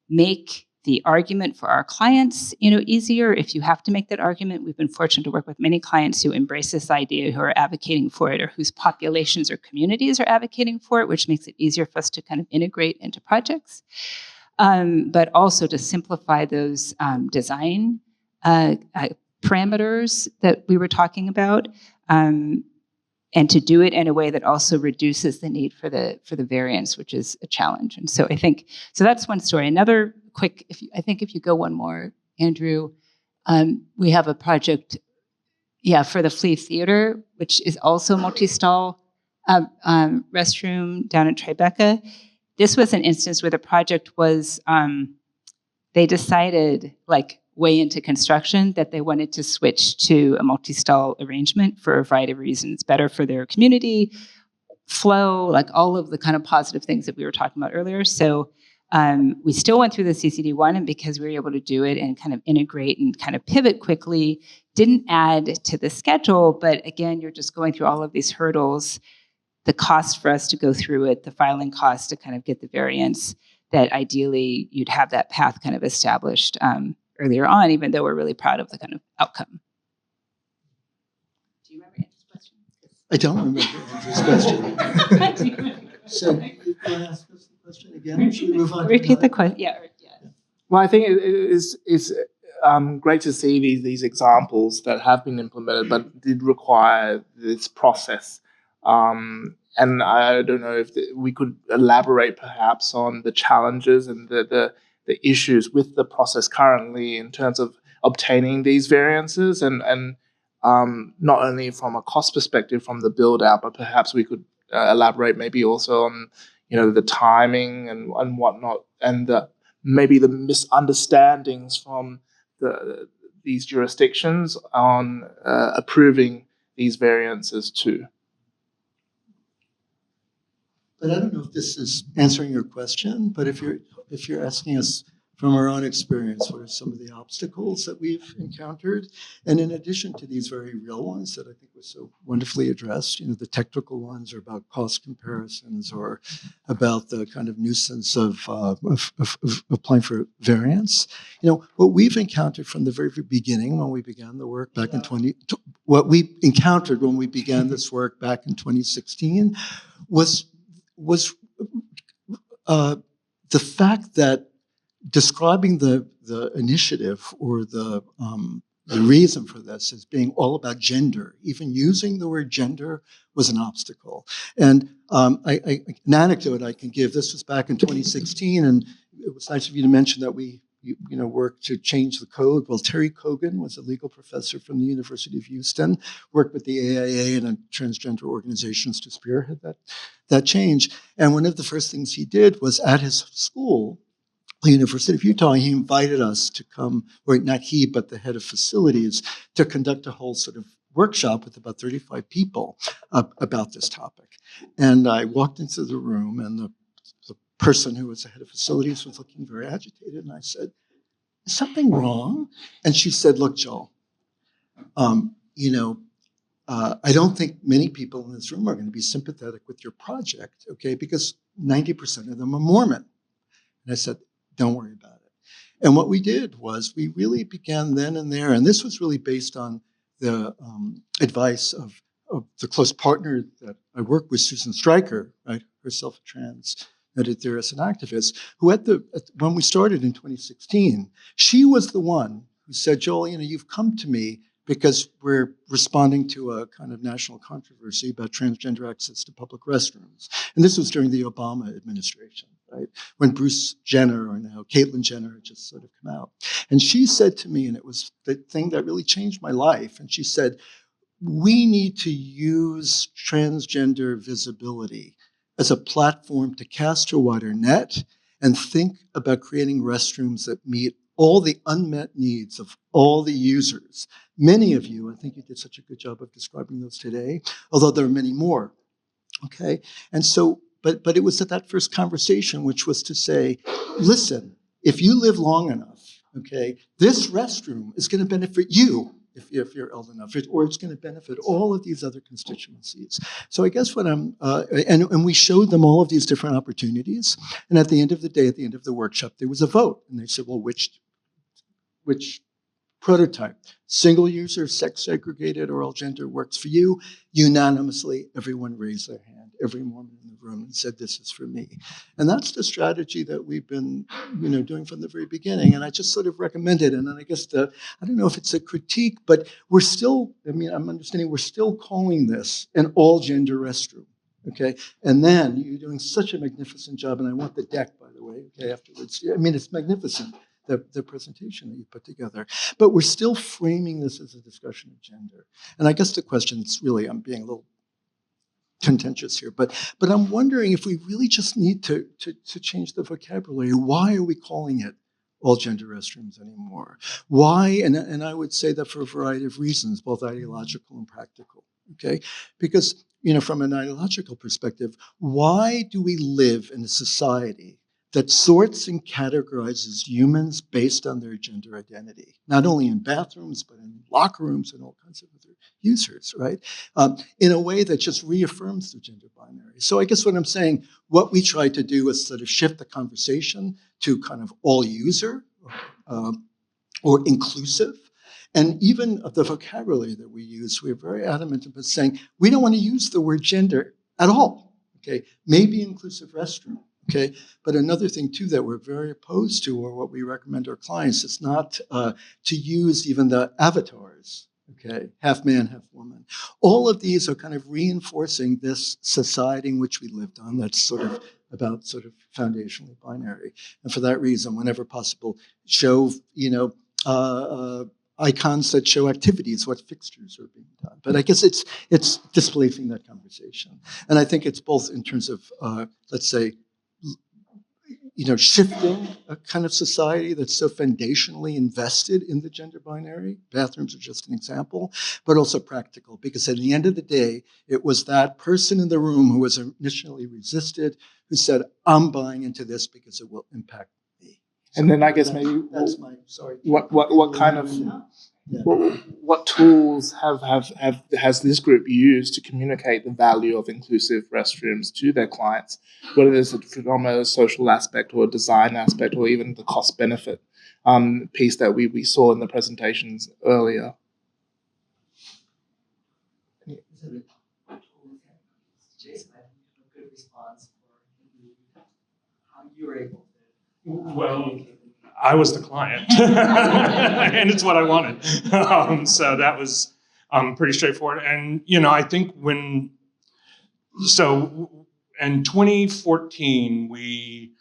make the argument for our clients, easier. If you have to make that argument, we've been fortunate to work with many clients who embrace this idea, who are advocating for it, or whose populations or communities are advocating for it, which makes it easier for us to kind of integrate into projects. But also to simplify those design parameters that we were talking about, and to do it in a way that also reduces the need for the variance, which is a challenge. And so I think that's one story. Another quick, if you go one more, Andrew, we have a project, for the Flea Theater, which is also multi-stall restroom down in Tribeca. This was an instance where the project was, they decided way into construction that they wanted to switch to a multi-stall arrangement for a variety of reasons, better for their community, flow, all of the kind of positive things that we were talking about earlier. So we still went through the CCD1, and because we were able to do it and kind of integrate and kind of pivot quickly, didn't add to the schedule, but again, you're just going through all of these hurdles, the cost for us to go through it, the filing cost to kind of get the variance, that ideally you'd have that path kind of established earlier on, even though we're really proud of the kind of outcome. Do you remember Andrew's question? I don't remember Andrew's question. So, can I ask us the question again? Should we move on? Repeat the question. Yeah. Well, I think it's great to see these examples that have been implemented, but did require this process. And I don't know if we could elaborate perhaps on the challenges and the issues with the process currently in terms of obtaining these variances, and not only from a cost perspective from the build out, but perhaps we could elaborate maybe also on the timing and whatnot, and maybe the misunderstandings from these jurisdictions on approving these variances too. but I don't know if this is answering your question, but if you're asking us from our own experience, what are some of the obstacles that we've encountered? And in addition to these very real ones that I think were so wonderfully addressed, the technical ones are about cost comparisons or about the kind of nuisance of applying for variance. What we've encountered from the very beginning when we began the work back in what we encountered when we began this work back in 2016 was the fact that describing the initiative or the reason for this as being all about gender, even using the word gender was an obstacle. And an anecdote I can give, this was back in 2016, and it was nice of you to mention that we worked to change the code. Well, Terry Kogan was a legal professor from the University of Houston, worked with the AIA and transgender organizations to spearhead that change. And one of the first things he did was at his school, the University of Utah, he invited us to come, or not he, but the head of facilities, to conduct a whole sort of workshop with about 35 people about this topic. And I walked into the room, and the person who was the head of facilities was looking very agitated. And I said, "Is something wrong?" And she said, "Look, Joel, I don't think many people in this room are going to be sympathetic with your project, okay, because 90% of them are Mormon." And I said, "Don't worry about it." And what we did was we really began then and there, and this was really based on the advice of the close partner that I work with, Susan Stryker, right, herself a trans theorist and activist, who when we started in 2016, she was the one who said, "Joel, you've come to me because we're responding to a kind of national controversy about transgender access to public restrooms." And this was during the Obama administration, right? When Bruce Jenner, or now Caitlyn Jenner, had just sort of come out. And she said to me, and it was the thing that really changed my life, and she said, "We need to use transgender visibility as a platform to cast a wider net and think about creating restrooms that meet all the unmet needs of all the users." Many of you, I think you did such a good job of describing those today, although there are many more, okay? And so, but it was at that first conversation, which was to say, listen, if you live long enough, okay, this restroom is going to benefit you if you're old enough, or it's going to benefit all of these other constituencies. So I guess what and we showed them all of these different opportunities, and at the end of the day, at the end of the workshop, there was a vote, and they said, well, which prototype, single user, sex segregated, or all gender works for you? Unanimously, everyone raised their hand, every Mormon in the room, and said, this is for me. And that's the strategy that we've been doing from the very beginning. And I just sort of recommend it. And then I guess I don't know if it's a critique, but we're still, I'm understanding we're still calling this an all gender restroom. Okay, and then you're doing such a magnificent job, and I want the deck, by the way, okay, afterwards. It's magnificent, the presentation that you put together. But we're still framing this as a discussion of gender. And I guess the question is really, I'm being a little contentious here, but I'm wondering if we really just need to change the vocabulary. Why are we calling it all gender restrooms anymore? Why? And I would say that for a variety of reasons, both ideological and practical, okay? Because, from an ideological perspective, why do we live in a society that sorts and categorizes humans based on their gender identity, not only in bathrooms, but in locker rooms and all kinds of other users, right? In a way that just reaffirms the gender binary. So I guess what I'm saying, what we try to do is sort of shift the conversation to kind of all user or inclusive. And even the vocabulary that we use, we're very adamant about saying, we don't want to use the word gender at all, okay? Maybe inclusive restroom. Okay, but another thing too that we're very opposed to, or what we recommend our clients, is not to use even the avatars. Okay, half man, half woman. All of these are kind of reinforcing this society in which we lived on. That's sort of about sort of foundationally binary, and for that reason, whenever possible, show icons that show activities, what fixtures are being done. But I guess it's displacing that conversation, and I think it's both in terms of let's say, shifting a kind of society that's so foundationally invested in the gender binary. Bathrooms are just an example, but also practical, because at the end of the day, it was that person in the room who was initially resisted, who said, I'm buying into this because it will impact me. And then I guess maybe that's my, sorry. What kind of, what tools has this group used to communicate the value of inclusive restrooms to their clients, whether it's from a social aspect or a design aspect or even the cost benefit piece that we saw in the presentations earlier? Jason, I think you have a good response for how you were able to. Well, I was the client, and it's what I wanted. So that was pretty straightforward. And, I think in 2014, we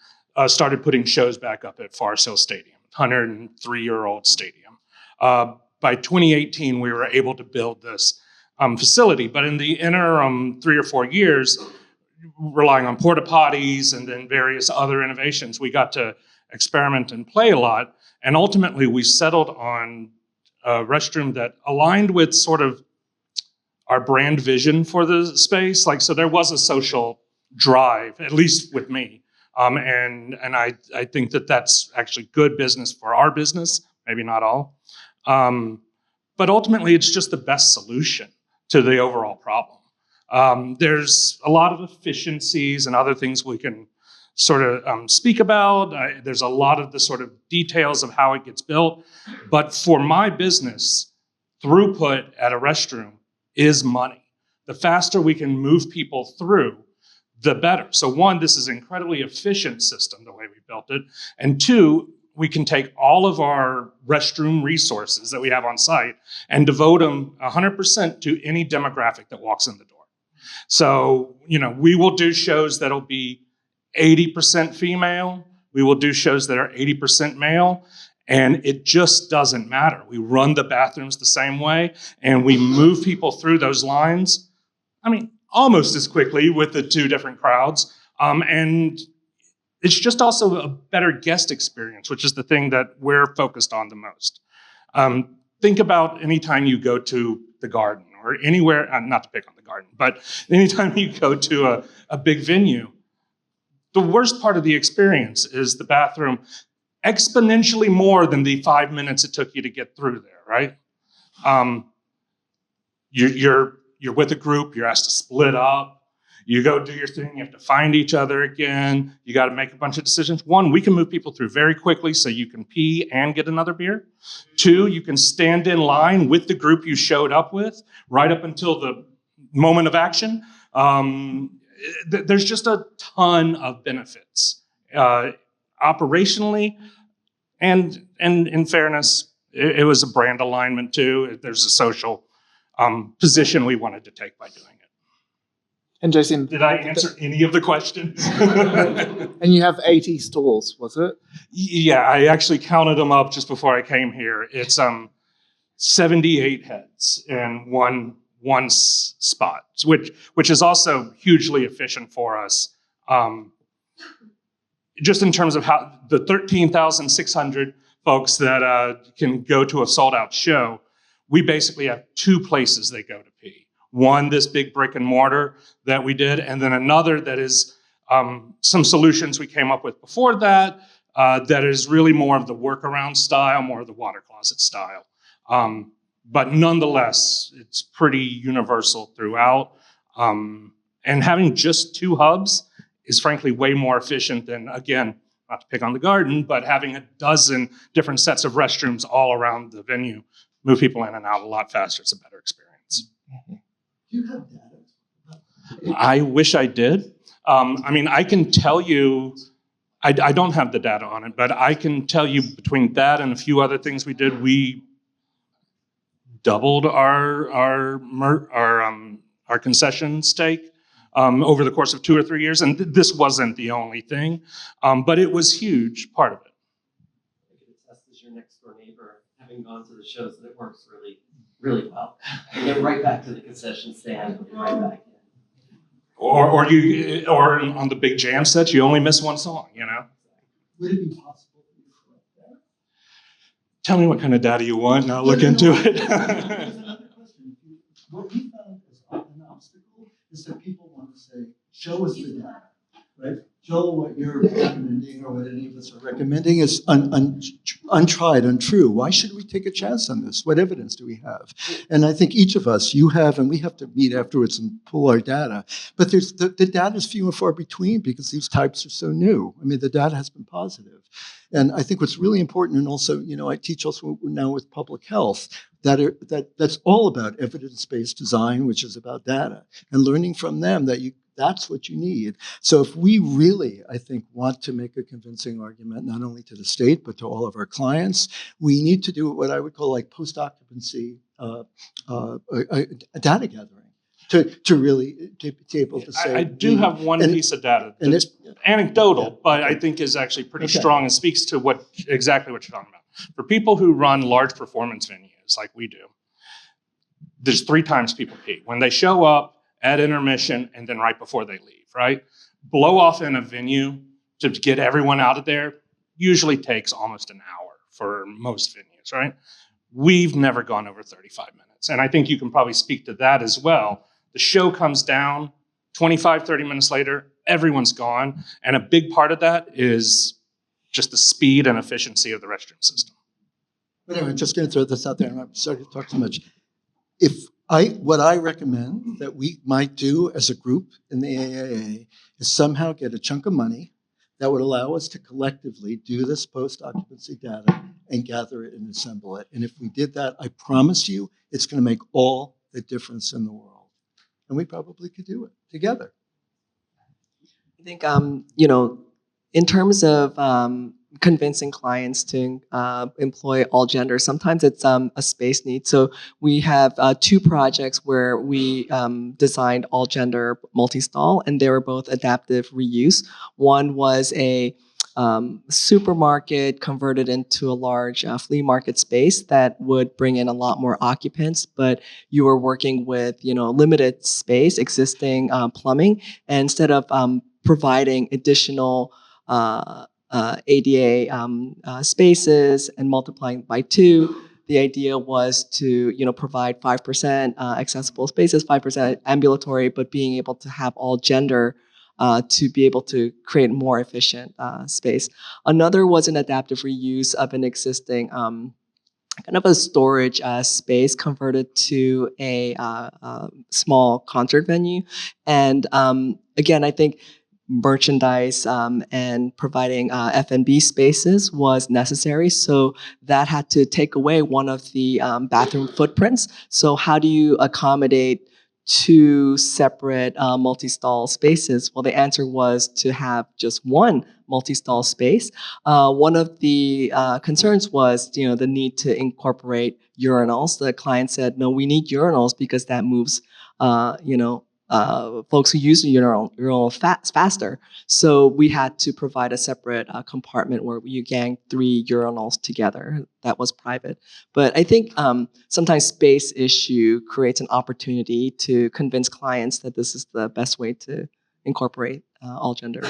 started putting shows back up at Forest Hill Stadium, 103-year-old stadium. By 2018, we were able to build this facility. But in the interim 3 or 4 years, relying on porta potties and then various other innovations, we got to experiment and play a lot. And ultimately, we settled on a restroom that aligned with sort of our brand vision for the space. So there was a social drive, at least with me. And I think that that's actually good business for our business, maybe not all. But ultimately, it's just the best solution to the overall problem. There's a lot of efficiencies and other things we can sort of speak about. There's a lot of the sort of details of how it gets built. But for my business, throughput at a restroom is money. The faster we can move people through, the better. So one, this is an incredibly efficient system, the way we built it. And two, we can take all of our restroom resources that we have on site and devote them 100% to any demographic that walks in the door. So, we will do shows that'll be 80% female. We will do shows that are 80% male. And it just doesn't matter. We run the bathrooms the same way, and we move people through those lines, almost as quickly with the two different crowds. And it's just also a better guest experience, which is the thing that we're focused on the most. Think about anytime you go to the Garden or anywhere, not to pick on the Garden, but anytime you go to a big venue, the worst part of the experience is the bathroom exponentially more than the 5 minutes it took you to get through there, right? You're with a group, you're asked to split up, you go do your thing, you have to find each other again, you got to make a bunch of decisions. One, we can move people through very quickly so you can pee and get another beer. Two, you can stand in line with the group you showed up with right up until the moment of action. There's just a ton of benefits. Operationally, and in fairness, it was a brand alignment too. There's a social position we wanted to take by doing it. And Jason, did I answer any of the questions? And you have 80 stalls, was it? Yeah, I actually counted them up just before I came here. It's 78 heads in one spot, which is also hugely efficient for us. Just in terms of how the 13,600 folks that can go to a sold-out show, we basically have two places they go to pee. One, this big brick and mortar that we did, and then another that is some solutions we came up with before that, that is really more of the workaround style, more of the water closet style. But nonetheless, it's pretty universal throughout. And having just two hubs is frankly way more efficient than, again, not to pick on the Garden, but having a dozen different sets of restrooms all around the venue, move people in and out a lot faster. It's a better experience. Do you have data? I wish I did. I can tell you, I don't have the data on it, but I can tell you between that and a few other things we did, we doubled our concession stake over the course of 2 or 3 years, and this wasn't the only thing, but it was huge part of it. I could attest as your next door neighbor, having gone to the shows, that it works really, really well. You get right back to the concession stand, and right back in. Or on the big jam sets, you only miss one song, Would it be possible to collect that? Tell me what kind of data you want, and I'll look into it. There's another question. What we found as an obstacle is that people want to say, show us the data, right? Joel, what you're recommending or what any of us are recommending is untried, untrue. Why should we take a chance on this? What evidence do we have? And I think each of us, you have, and we have to meet afterwards and pull our data. But there's the data is few and far between because these types are so new. I mean, the data has been positive. And I think what's really important, and also, I teach also now with public health, that's all about evidence-based design, which is about data, and learning from them that's what you need. So if we really, I think, want to make a convincing argument, not only to the state, but to all of our clients, we need to do what I would call like post-occupancy data gathering to really be able to say. I do have one piece of data that's anecdotal, but I think is actually pretty strong and speaks to exactly what you're talking about. For people who run large performance venues like we do, there's 3 times people pee. When they show up, at intermission, and then right before they leave, right? Blow off in a venue to get everyone out of there usually takes almost an hour for most venues, right? We've never gone over 35 minutes. And I think you can probably speak to that as well. The show comes down, 25, 30 minutes later, everyone's gone. And a big part of that is just the speed and efficiency of the restroom system. But anyway, I'm just going to throw this out there, and I'm sorry to talk so much. What I recommend that we might do as a group in the AIA is somehow get a chunk of money that would allow us to collectively do this post-occupancy data and gather it and assemble it. And if we did that, I promise you, it's going to make all the difference in the world. And we probably could do it together. I think, in terms of convincing clients to employ all genders, sometimes it's a space need. So we have 2 projects where we designed all gender multi-stall, and they were both adaptive reuse. One was a supermarket converted into a large flea market space that would bring in a lot more occupants, but you were working with limited space, existing plumbing, and instead of providing additional ADA spaces and multiplying by 2. The idea was to, provide 5% accessible spaces, 5% ambulatory, but being able to have all gender to be able to create more efficient space. Another was an adaptive reuse of an existing kind of a storage space converted to a small concert venue. And again, I think merchandise and providing F&B spaces was necessary. So that had to take away one of the bathroom footprints. So how do you accommodate 2 separate multi-stall spaces? Well, the answer was to have just one multi-stall space. One of the concerns was, the need to incorporate urinals. The client said, no, we need urinals because that moves, folks who use the urinal faster. So we had to provide a separate compartment where you gang 3 urinals together. That was private. But I think sometimes space issue creates an opportunity to convince clients that this is the best way to incorporate all gender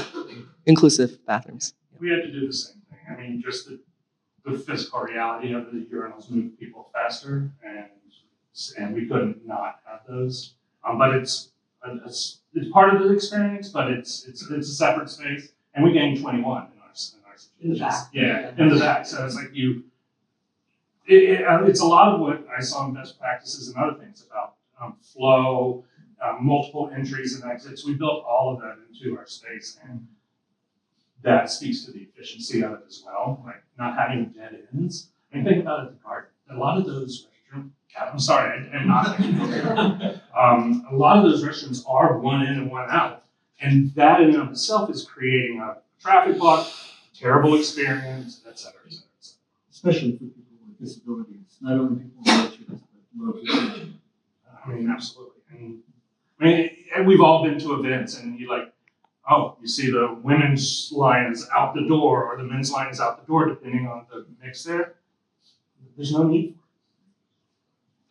inclusive bathrooms. We had to do the same thing. I mean, just the physical reality of the urinals move people faster, and we couldn't not have those. But it's part of the experience, but it's a separate space, and we gained 21 in our situations. In the back. Yeah, in the back. So it's like it's a lot of what I saw in best practices and other things about flow, multiple entries and exits. We built all of that into our space, and that speaks to the efficiency of it as well, like not having dead ends. I mean, think about it at the garden. A lot of those I'm sorry, I'm not. A lot of those restrooms are one in and one out. And that in and of itself is creating a traffic block, terrible experience, et cetera, et cetera, et cetera. Especially for people with disabilities, not only people with wheelchairs, but low vision. I mean, absolutely. And we've all been to events and you see the women's line is out the door or the men's line is out the door, depending on the mix there. There's no need for it.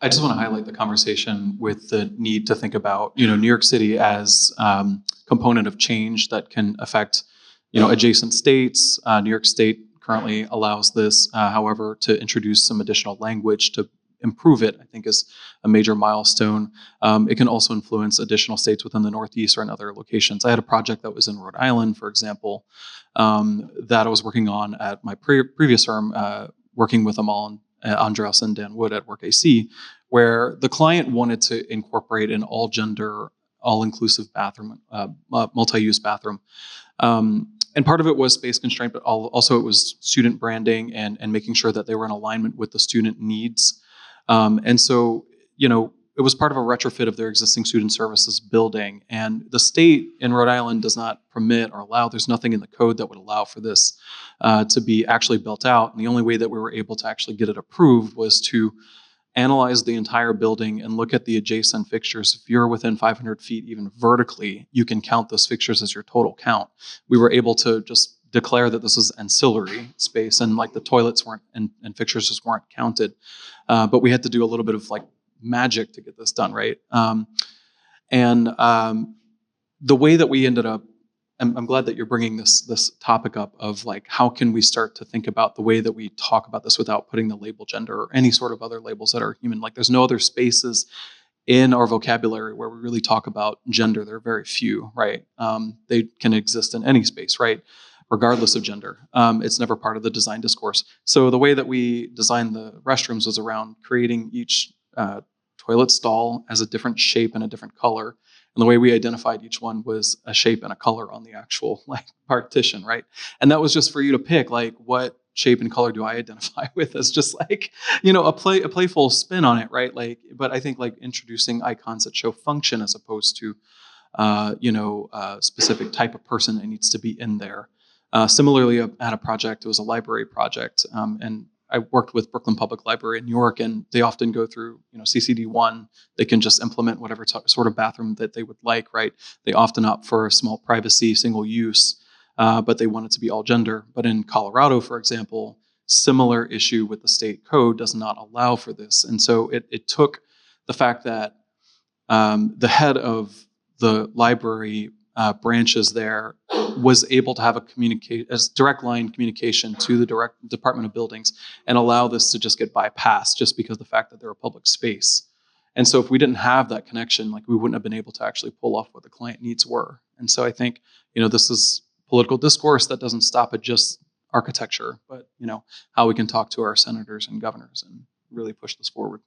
I just want to highlight the conversation with the need to think about, New York City as component of change that can affect adjacent states. New York State currently allows this, however, to introduce some additional language to improve it, I think, is a major milestone. It can also influence additional states within the Northeast or in other locations. I had a project that was in Rhode Island, for example, that I was working on at my previous firm, working with Amal Andreas and Dan Wood at Work AC, where the client wanted to incorporate an all-gender, all-inclusive bathroom, multi-use bathroom. And part of it was space constraint, but also it was student branding and making sure that they were in alignment with the student needs. And so, it was part of a retrofit of their existing student services building. And the state in Rhode Island does not permit or allow, there's nothing in the code that would allow for this to be actually built out. And the only way that we were able to actually get it approved was to analyze the entire building and look at the adjacent fixtures. If you're within 500 feet, even vertically, you can count those fixtures as your total count. We were able to just declare that this is ancillary space, and like the toilets weren't and fixtures just weren't counted. But we had to do a little bit of like magic to get this done, right? The way that we ended up, I'm glad that you're bringing this topic up of like, how can we start to think about the way that we talk about this without putting the label gender or any sort of other labels that are human. Like there's no other spaces in our vocabulary where we really talk about gender. There are very few, right? They can exist in any space, right? Regardless of gender. It's never part of the design discourse. So the way that we designed the restrooms was around creating each toilet stall as a different shape and a different color. And the way we identified each one was a shape and a color on the actual like partition, right? And that was just for you to pick, like, what shape and color do I identify with as just like, a playful spin on it, right? Like, but I think like introducing icons that show function as opposed to, a specific type of person that needs to be in there. Similarly, I had a project, it was a library project, and I worked with Brooklyn Public Library in New York, and they often go through, CCD1. They can just implement whatever sort of bathroom that they would like, right? They often opt for a small privacy, single use, but they want it to be all gender. But in Colorado, for example, similar issue with the state code does not allow for this. And so it took the fact that the head of the library branches there was able to have a direct line communication to the direct Department of Buildings and allow this to just get bypassed just because of the fact that they're a public space. And so if we didn't have that connection, like we wouldn't have been able to actually pull off what the client needs were. And so I think, this is political discourse that doesn't stop at just architecture, but, how we can talk to our senators and governors and really push this forward.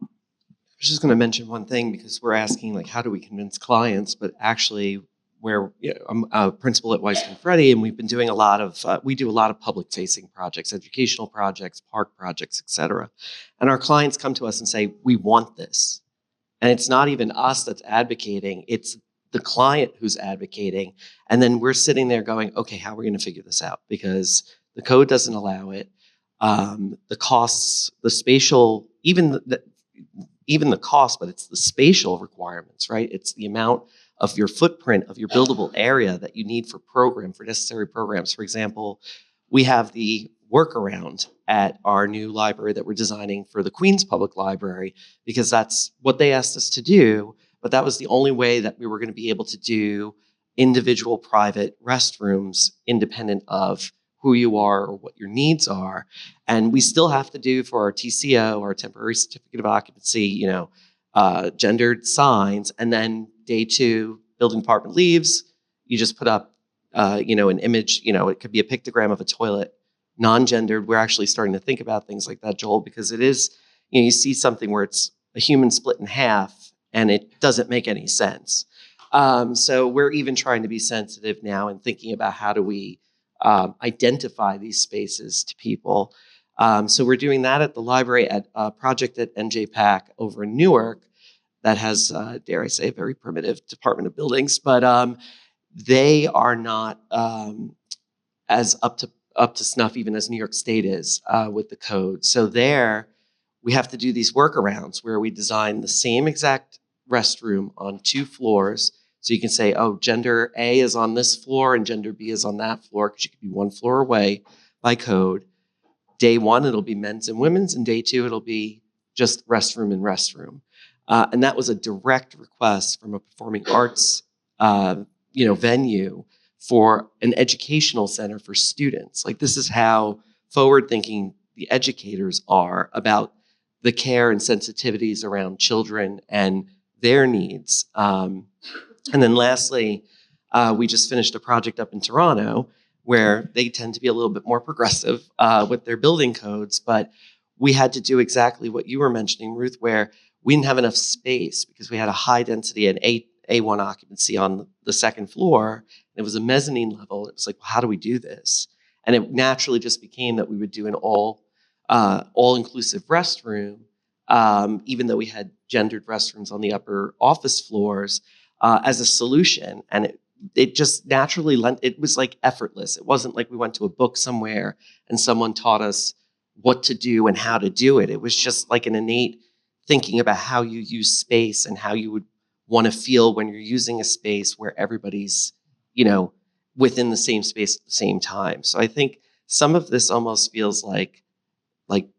I was just going to mention one thing because we're asking, like, how do we convince clients? But actually, I'm a principal at Weiss Confretti, and we've been doing a lot of public-facing projects, educational projects, park projects, et cetera. And our clients come to us and say, we want this. And it's not even us that's advocating, it's the client who's advocating. And then we're sitting there going, okay, how are we going to figure this out? Because the code doesn't allow it. The costs, the spatial, even the cost, but it's the spatial requirements, right? It's the amount of your footprint of your buildable area that you need for necessary programs. For example, we have the workaround at our new library that we're designing for the Queens Public Library because that's what they asked us to do, but that was the only way that we were going to be able to do individual private restrooms independent of who you are or what your needs are. And we still have to do for our TCO, our temporary certificate of occupancy, gendered signs. And then day 2, building department leaves, you just put up, an image, it could be a pictogram of a toilet, non-gendered. We're actually starting to think about things like that, Joel, because it is, you see something where it's a human split in half and it doesn't make any sense. So we're even trying to be sensitive now and thinking about how do we identify these spaces to people. So we're doing that at the library at a project at NJPAC over in Newark that has, dare I say, a very primitive Department of Buildings, but they are not as up to snuff even as New York State is with the code. So there we have to do these workarounds where we design the same exact restroom on 2 floors. So you can say, oh, gender A is on this floor and gender B is on that floor because you could be 1 floor away by code. Day 1, it'll be men's and women's, and day 2, it'll be just restroom and restroom. And that was a direct request from a performing arts, venue for an educational center for students. Like, this is how forward-thinking the educators are about the care and sensitivities around children and their needs. And then lastly, we just finished a project up in Toronto where they tend to be a little bit more progressive with their building codes, but we had to do exactly what you were mentioning, Ruth, where we didn't have enough space because we had a high density and A1 occupancy on the second floor. It was a mezzanine level. It was like, well, how do we do this? And it naturally just became that we would do an all-inclusive restroom, even though we had gendered restrooms on the upper office floors as a solution. And it just naturally it was like effortless. It wasn't like we went to a book somewhere and someone taught us what to do and how to do it. It was just like an innate thinking about how you use space and how you would want to feel when you're using a space where everybody's, within the same space at the same time. So I think some of this almost feels like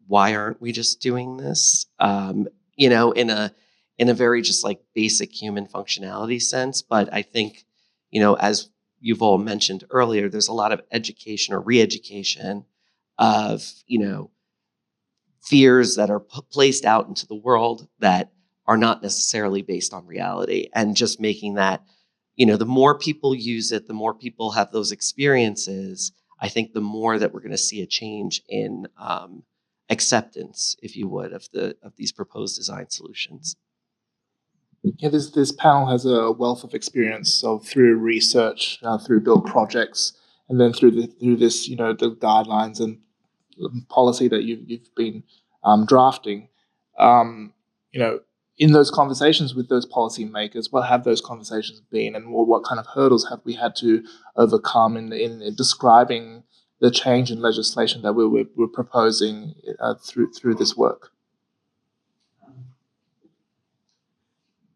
why aren't we just doing this? In a very just like basic human functionality sense. But I think, as you've all mentioned earlier, there's a lot of education or re-education of, fears that are placed out into the world that are not necessarily based on reality, and just making that, the more people use it, the more people have those experiences, I think the more that we're going to see a change in acceptance, if you would, of these proposed design solutions. Yeah, this panel has a wealth of experience through research, through built projects, and then through this, the guidelines and policy that you've been drafting. In those conversations with those policymakers, what have those conversations been, and what kind of hurdles have we had to overcome in describing the change in legislation that we're proposing through this work?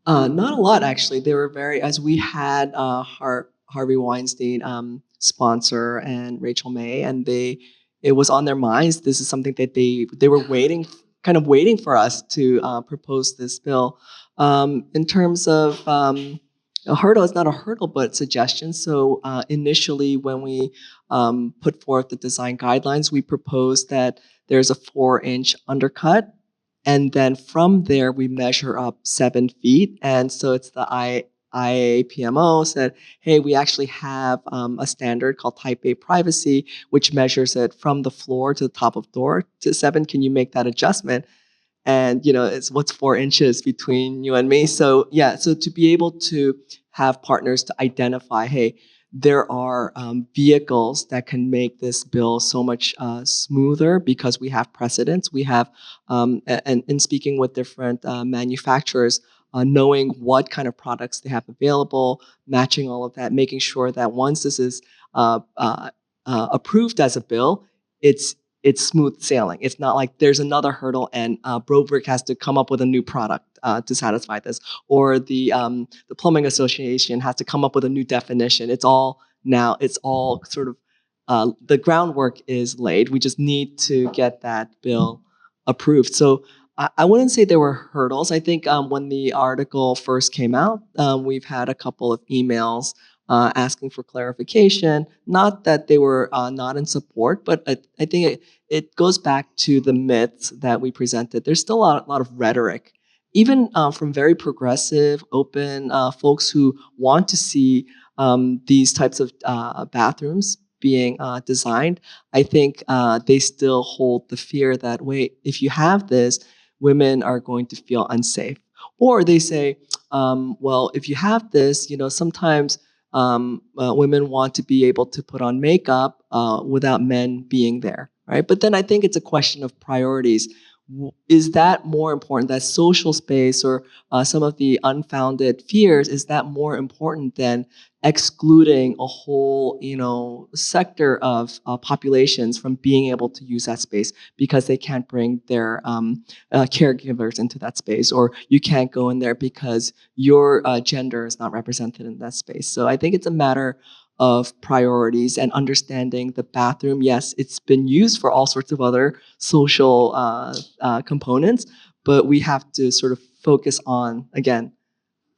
Not a lot, actually. They were as we had Harvey Weinstein sponsor and Rachel May, and it was on their minds. This is something that they were waiting for us to propose this bill. In terms of a hurdle, it's not a hurdle, but suggestions. So initially, when we put forth the design guidelines, we proposed that there's a 4-inch undercut. And then from there, we measure up 7 feet. And so it's the IAPMO said, hey, we actually have a standard called Type A privacy, which measures it from the floor to the top of door to 7. Can you make that adjustment? And, it's what's 4 inches between you and me. So, so to be able to have partners to identify, hey, there are vehicles that can make this bill so much smoother because we have precedents. We have, and in speaking with different manufacturers, knowing what kind of products they have available, matching all of that, making sure that once this is approved as a bill, it's smooth sailing. It's not like there's another hurdle and Brobrick has to come up with a new product to satisfy this, or the Plumbing Association has to come up with a new definition. It's all sort of the groundwork is laid. We just need to get that bill approved. So I wouldn't say there were hurdles. I think when the article first came out, we've had a couple of emails asking for clarification. Not that they were not in support, but I think it goes back to the myths that we presented. There's still a lot of rhetoric, even from very progressive, open folks who want to see these types of bathrooms being designed. I think they still hold the fear that, wait, if you have this, women are going to feel unsafe. Or they say, well, if you have this, sometimes women want to be able to put on makeup without men being there, right? But then I think it's a question of priorities. Is that more important, that social space or some of the unfounded fears, is that more important than excluding a whole, sector of populations from being able to use that space because they can't bring their caregivers into that space, or you can't go in there because your gender is not represented in that space? So I think it's a matter of priorities and understanding the bathroom. Yes, it's been used for all sorts of other social components, but we have to sort of focus on, again,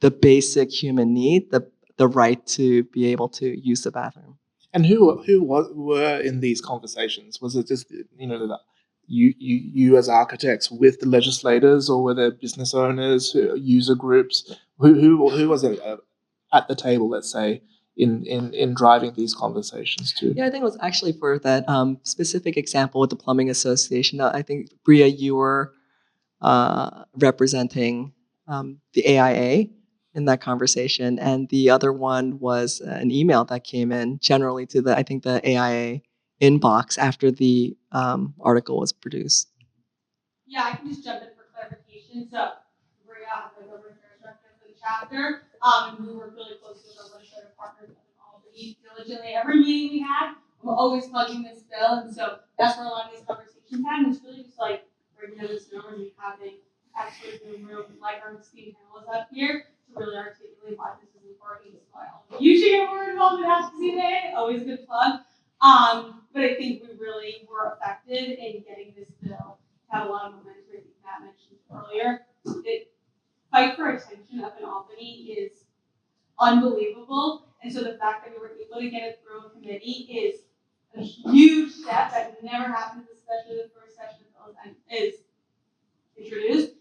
the basic human need, the right to be able to use the bathroom. And who were in these conversations? Was it just you as architects with the legislators, or were there business owners, user groups? Who was it at the table? Let's say in driving these conversations too. Yeah, I think it was actually for that specific example with the Plumbing Association. I think, Bria, you were representing the AIA in that conversation, and the other one was an email that came in generally to the AIA inbox after the article was produced. Yeah, I can just jump in for clarification. So, Bria, I'm the government affairs director for the chapter, and we work really closely with our legislative partners in Albany. Diligently, every meeting we had, we're always plugging this bill, and so that's where a lot of these conversations happen. It's really just like breaking down this numbers and having experts in the room, like our esteemed panelists up here, to really articulate why this is important. As well. You should get more involved in advocacy today. Always a good plug. But I think we really were effective in getting this bill. Had a lot of momentum, I think Matt mentioned earlier. The fight for attention up in Albany is unbelievable. And so the fact that we were able to get it through a committee is a huge step that never happens, especially the first session of the bill is introduced.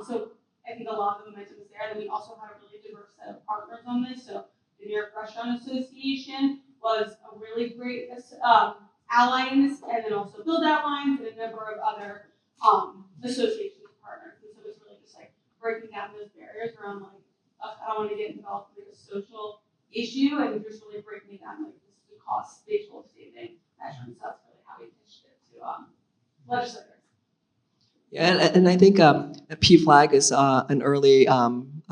So I think a lot of the momentum is there. And we also had a really diverse set of partners on this. So the New York Restaurant Association was a really great ally in this, and then also Build Outlines and a number of other associations and partners. And so it's really just like breaking down those barriers around like, I don't want to get involved in like a social issue, and just really breaking it down like this is a cost visual saving measure. So that's really how we pitched it to legislators. Yeah, and I think PFLAG is an early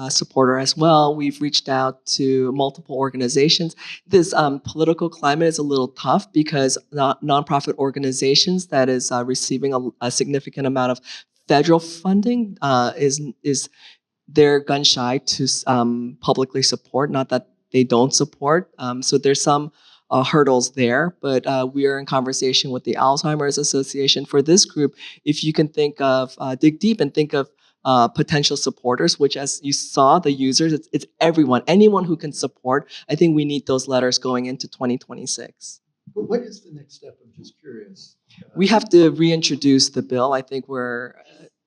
supporter as well. We've reached out to multiple organizations. This political climate is a little tough because nonprofit organizations that is receiving a significant amount of federal funding is they're gun shy to publicly support. Not that they don't support. So there's some hurdles there, but we are in conversation with the Alzheimer's Association. For this group, if you can think of, dig deep and think of potential supporters, which as you saw, the users, it's everyone, anyone who can support. I think we need those letters going into 2026. But what is the next step? I'm just curious. We have to reintroduce the bill. I think we're,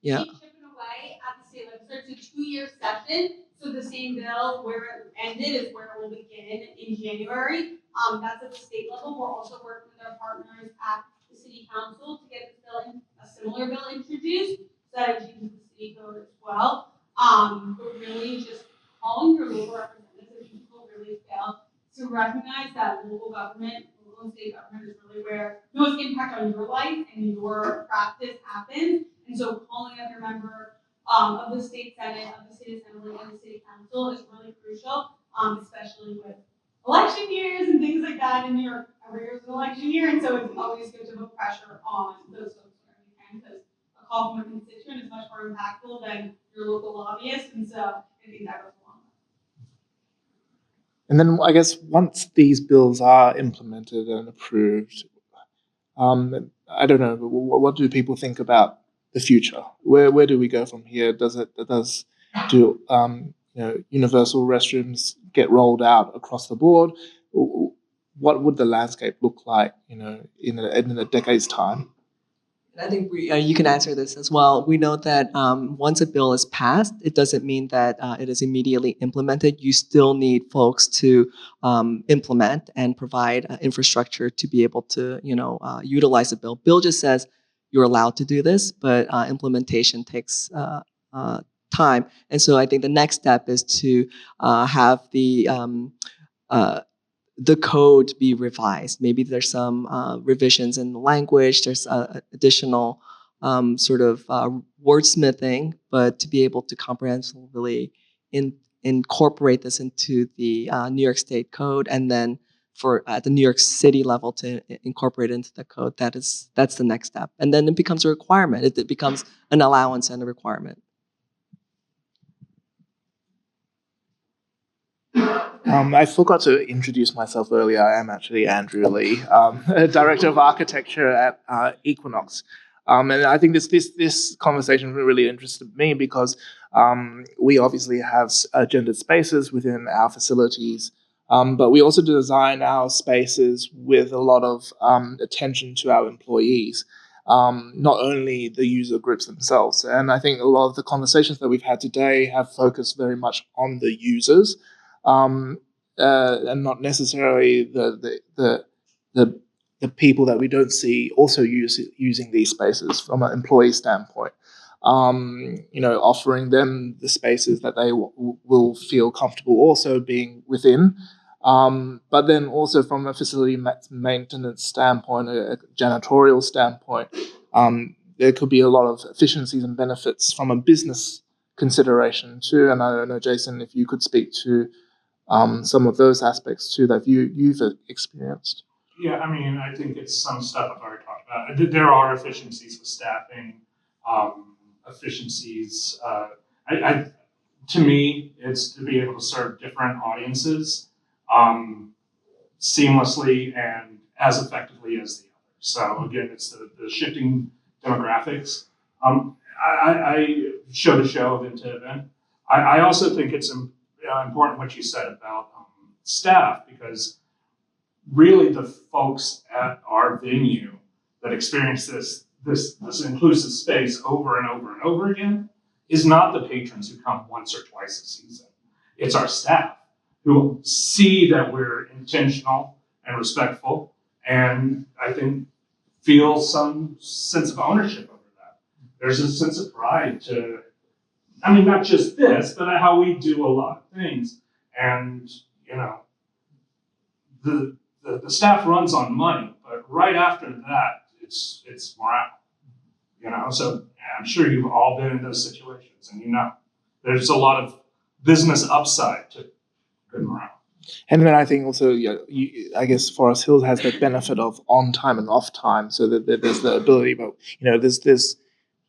yeah. Keep chipping away at the state legislature. It's a 2-year session. So the same bill where it ended is where it will begin in January. That's at the state level. We're also working with our partners at the city council to get this bill a similar bill introduced so that it changes the city code as well. But really just calling your local representatives, people really fail to recognize that local government, local and state government is really where the most impact on your life and your practice happens. And so calling up your member of the state senate, of the state assembly, and the city council is really crucial, especially with election years and things like that in New York. Every year is an election year, and so it's always good to put pressure on those folks wherever you can, because a call from a constituent is much more impactful than your local lobbyist, and so I think that goes along. And then I guess once these bills are implemented and approved, I don't know, what do people think about the future? Where do we go from here? Do universal restrooms get rolled out across the board? What would the landscape look like, in a decade's time? I think you can answer this as well. We know that once a bill is passed, it doesn't mean that it is immediately implemented. You still need folks to implement and provide infrastructure to be able to, utilize the bill. Bill just says you're allowed to do this, but implementation takes time. And so I think the next step is to have the code be revised. Maybe there's some revisions in the language. There's additional wordsmithing, but to be able to comprehensively incorporate this into the New York State code, and then for at the New York City level to incorporate it into the code, that's the next step. And then it becomes a requirement. It becomes an allowance and a requirement. I forgot to introduce myself earlier. I am actually Andrew Lee, Director of Architecture at Equinox. And I think this conversation really interested me because we obviously have gendered spaces within our facilities, but we also design our spaces with a lot of attention to our employees, not only the user groups themselves. And I think a lot of the conversations that we've had today have focused very much on the users, and not necessarily the people that we don't see also using these spaces from an employee standpoint. Offering them the spaces that they will feel comfortable also being within. But then also from a facility maintenance standpoint, a janitorial standpoint, there could be a lot of efficiencies and benefits from a business consideration too. And I don't know, Jason, if you could speak to some of those aspects too that you've experienced. Yeah, I mean, I think it's some stuff I've already talked about. There are efficiencies with staffing, efficiencies. To me, it's to be able to serve different audiences seamlessly and as effectively as the others. So again, it's the shifting demographics. I showed a show of Into Event. I also think it's important what you said about staff, because really the folks at our venue that experience this inclusive space over and over and over again is not the patrons who come once or twice a season. It's our staff who see that we're intentional and respectful, and I think feel some sense of ownership over that. There's a sense of pride to, I mean, not just this, but how we do a lot of things. And, the staff runs on money, but right after that, it's morale. So I'm sure you've all been in those situations, and there's a lot of business upside to good morale. And then I think also, I guess Forest Hills has the benefit of on time and off time, so that there's the ability. But there's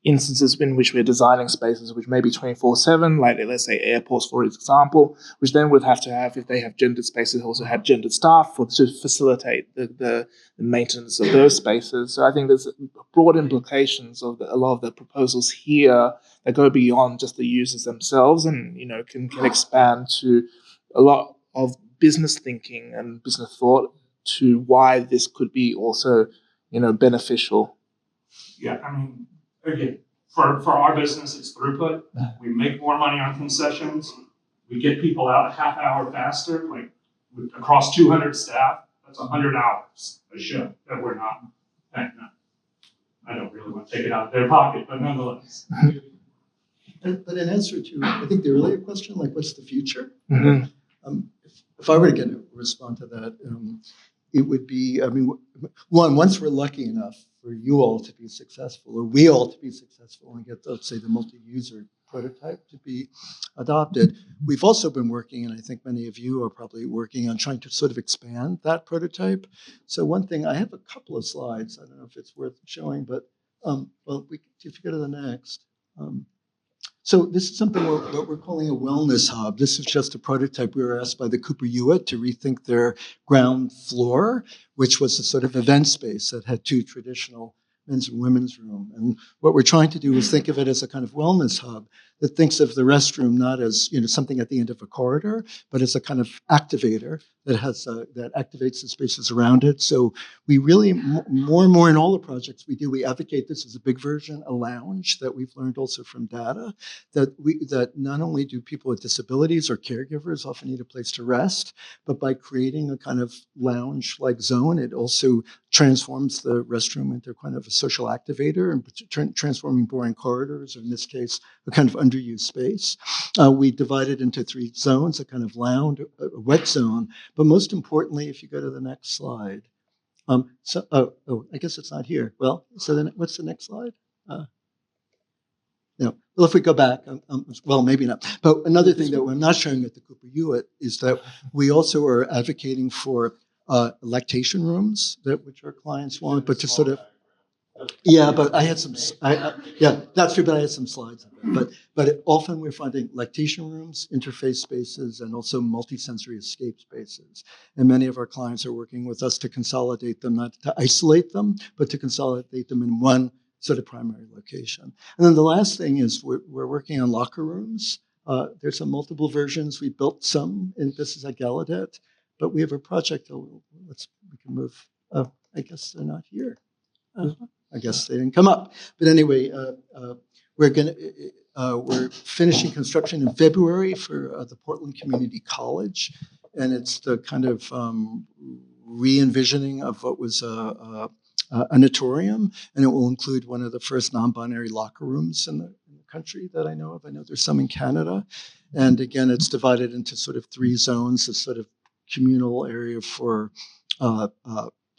instances in which we're designing spaces which may be 24/7, like let's say airports, for example, which then would have to have, if they have gendered spaces, also have gendered staff to facilitate the maintenance of those spaces. So I think there's broad implications of a lot of the proposals here that go beyond just the users themselves, and can expand to a lot of business thinking and business thought to why this could be also beneficial. Yeah, I mean, again, for our business, it's throughput. We make more money on concessions. We get people out a half hour faster, like across 200 staff. That's 100 hours a show that we're not paying. I don't really want to take it out of their pocket, but nonetheless. But in answer to, I think the earlier question, like what's the future? Mm-hmm. If I were to respond to that, it would be, once we're lucky enough for you all to be successful, or we all to be successful and get, let's say, the multi-user prototype to be adopted, we've also been working, and I think many of you are probably working on trying to sort of expand that prototype. So one thing, I have a couple of slides. I don't know if it's worth showing, but if you go to the next. So this is something what we're calling a wellness hub. This is just a prototype. We were asked by the Cooper Hewitt to rethink their ground floor, which was a sort of event space that had two traditional men's and women's room. And what we're trying to do is think of it as a kind of wellness hub that thinks of the restroom not as something at the end of a corridor, but as a kind of activator that has that activates the spaces around it. So we really, more and more in all the projects we do, we advocate this as a big version, a lounge that we've learned also from data, that not only do people with disabilities or caregivers often need a place to rest, but by creating a kind of lounge-like zone, it also transforms the restroom into kind of a social activator and transforming boring corridors, or in this case, a kind of underused space. We divide it into 3 zones, a kind of lounge, a wet zone, but most importantly, if you go to the next slide. I guess it's not here. Well, so then what's the next slide? No. Well, if we go back, well, maybe not. But another thing that we're not showing at the Cooper Hewitt is that we also are advocating for lactation rooms, which our clients want, but to sort of, but I had some, that's true, but I had some slides of it. But often we're finding lactation rooms, interface spaces, and also multisensory escape spaces. And many of our clients are working with us to consolidate them, not to isolate them, but to consolidate them in one sort of primary location. And then the last thing is we're working on locker rooms. There's some multiple versions. We built some, and this is at Gallaudet, but we have a project. We can move. I guess they're not here. I guess they didn't come up. But anyway, we're finishing construction in February for the Portland Community College, and it's the kind of re-envisioning of what was an auditorium, and it will include one of the first non-binary locker rooms in the country that I know of. I know there's some in Canada, and again, it's divided into sort of 3 zones: a sort of communal area for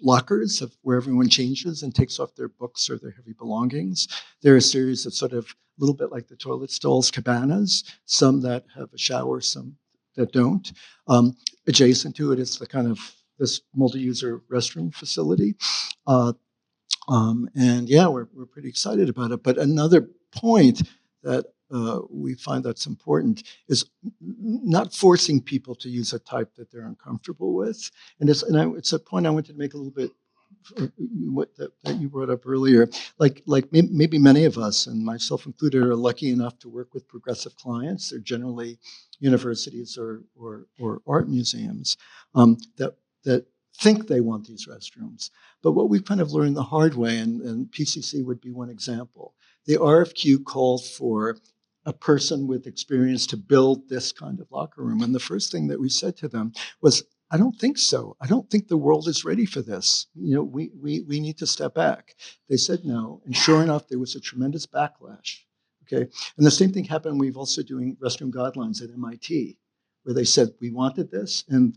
lockers where everyone changes and takes off their books or their heavy belongings. There are a series of sort of a little bit like the toilet stalls, cabanas, some that have a shower, some that don't. Adjacent to it is the kind of this multi-user restroom facility. And yeah, we're pretty excited about it. But another point that we find that's important is not forcing people to use a type that they're uncomfortable with. And it's a point I wanted to make a little bit that you brought up earlier. Like maybe many of us, and myself included, are lucky enough to work with progressive clients. They're generally universities or art museums that think they want these restrooms. But what we've kind of learned the hard way, and PCC would be one example. The RFQ called for a person with experience to build this kind of locker room. And the first thing that we said to them was, I don't think so. I don't think the world is ready for this. We need to step back. They said no. And sure enough, there was a tremendous backlash. Okay. And the same thing happened. We've also doing restroom guidelines at MIT, where they said, we wanted this, and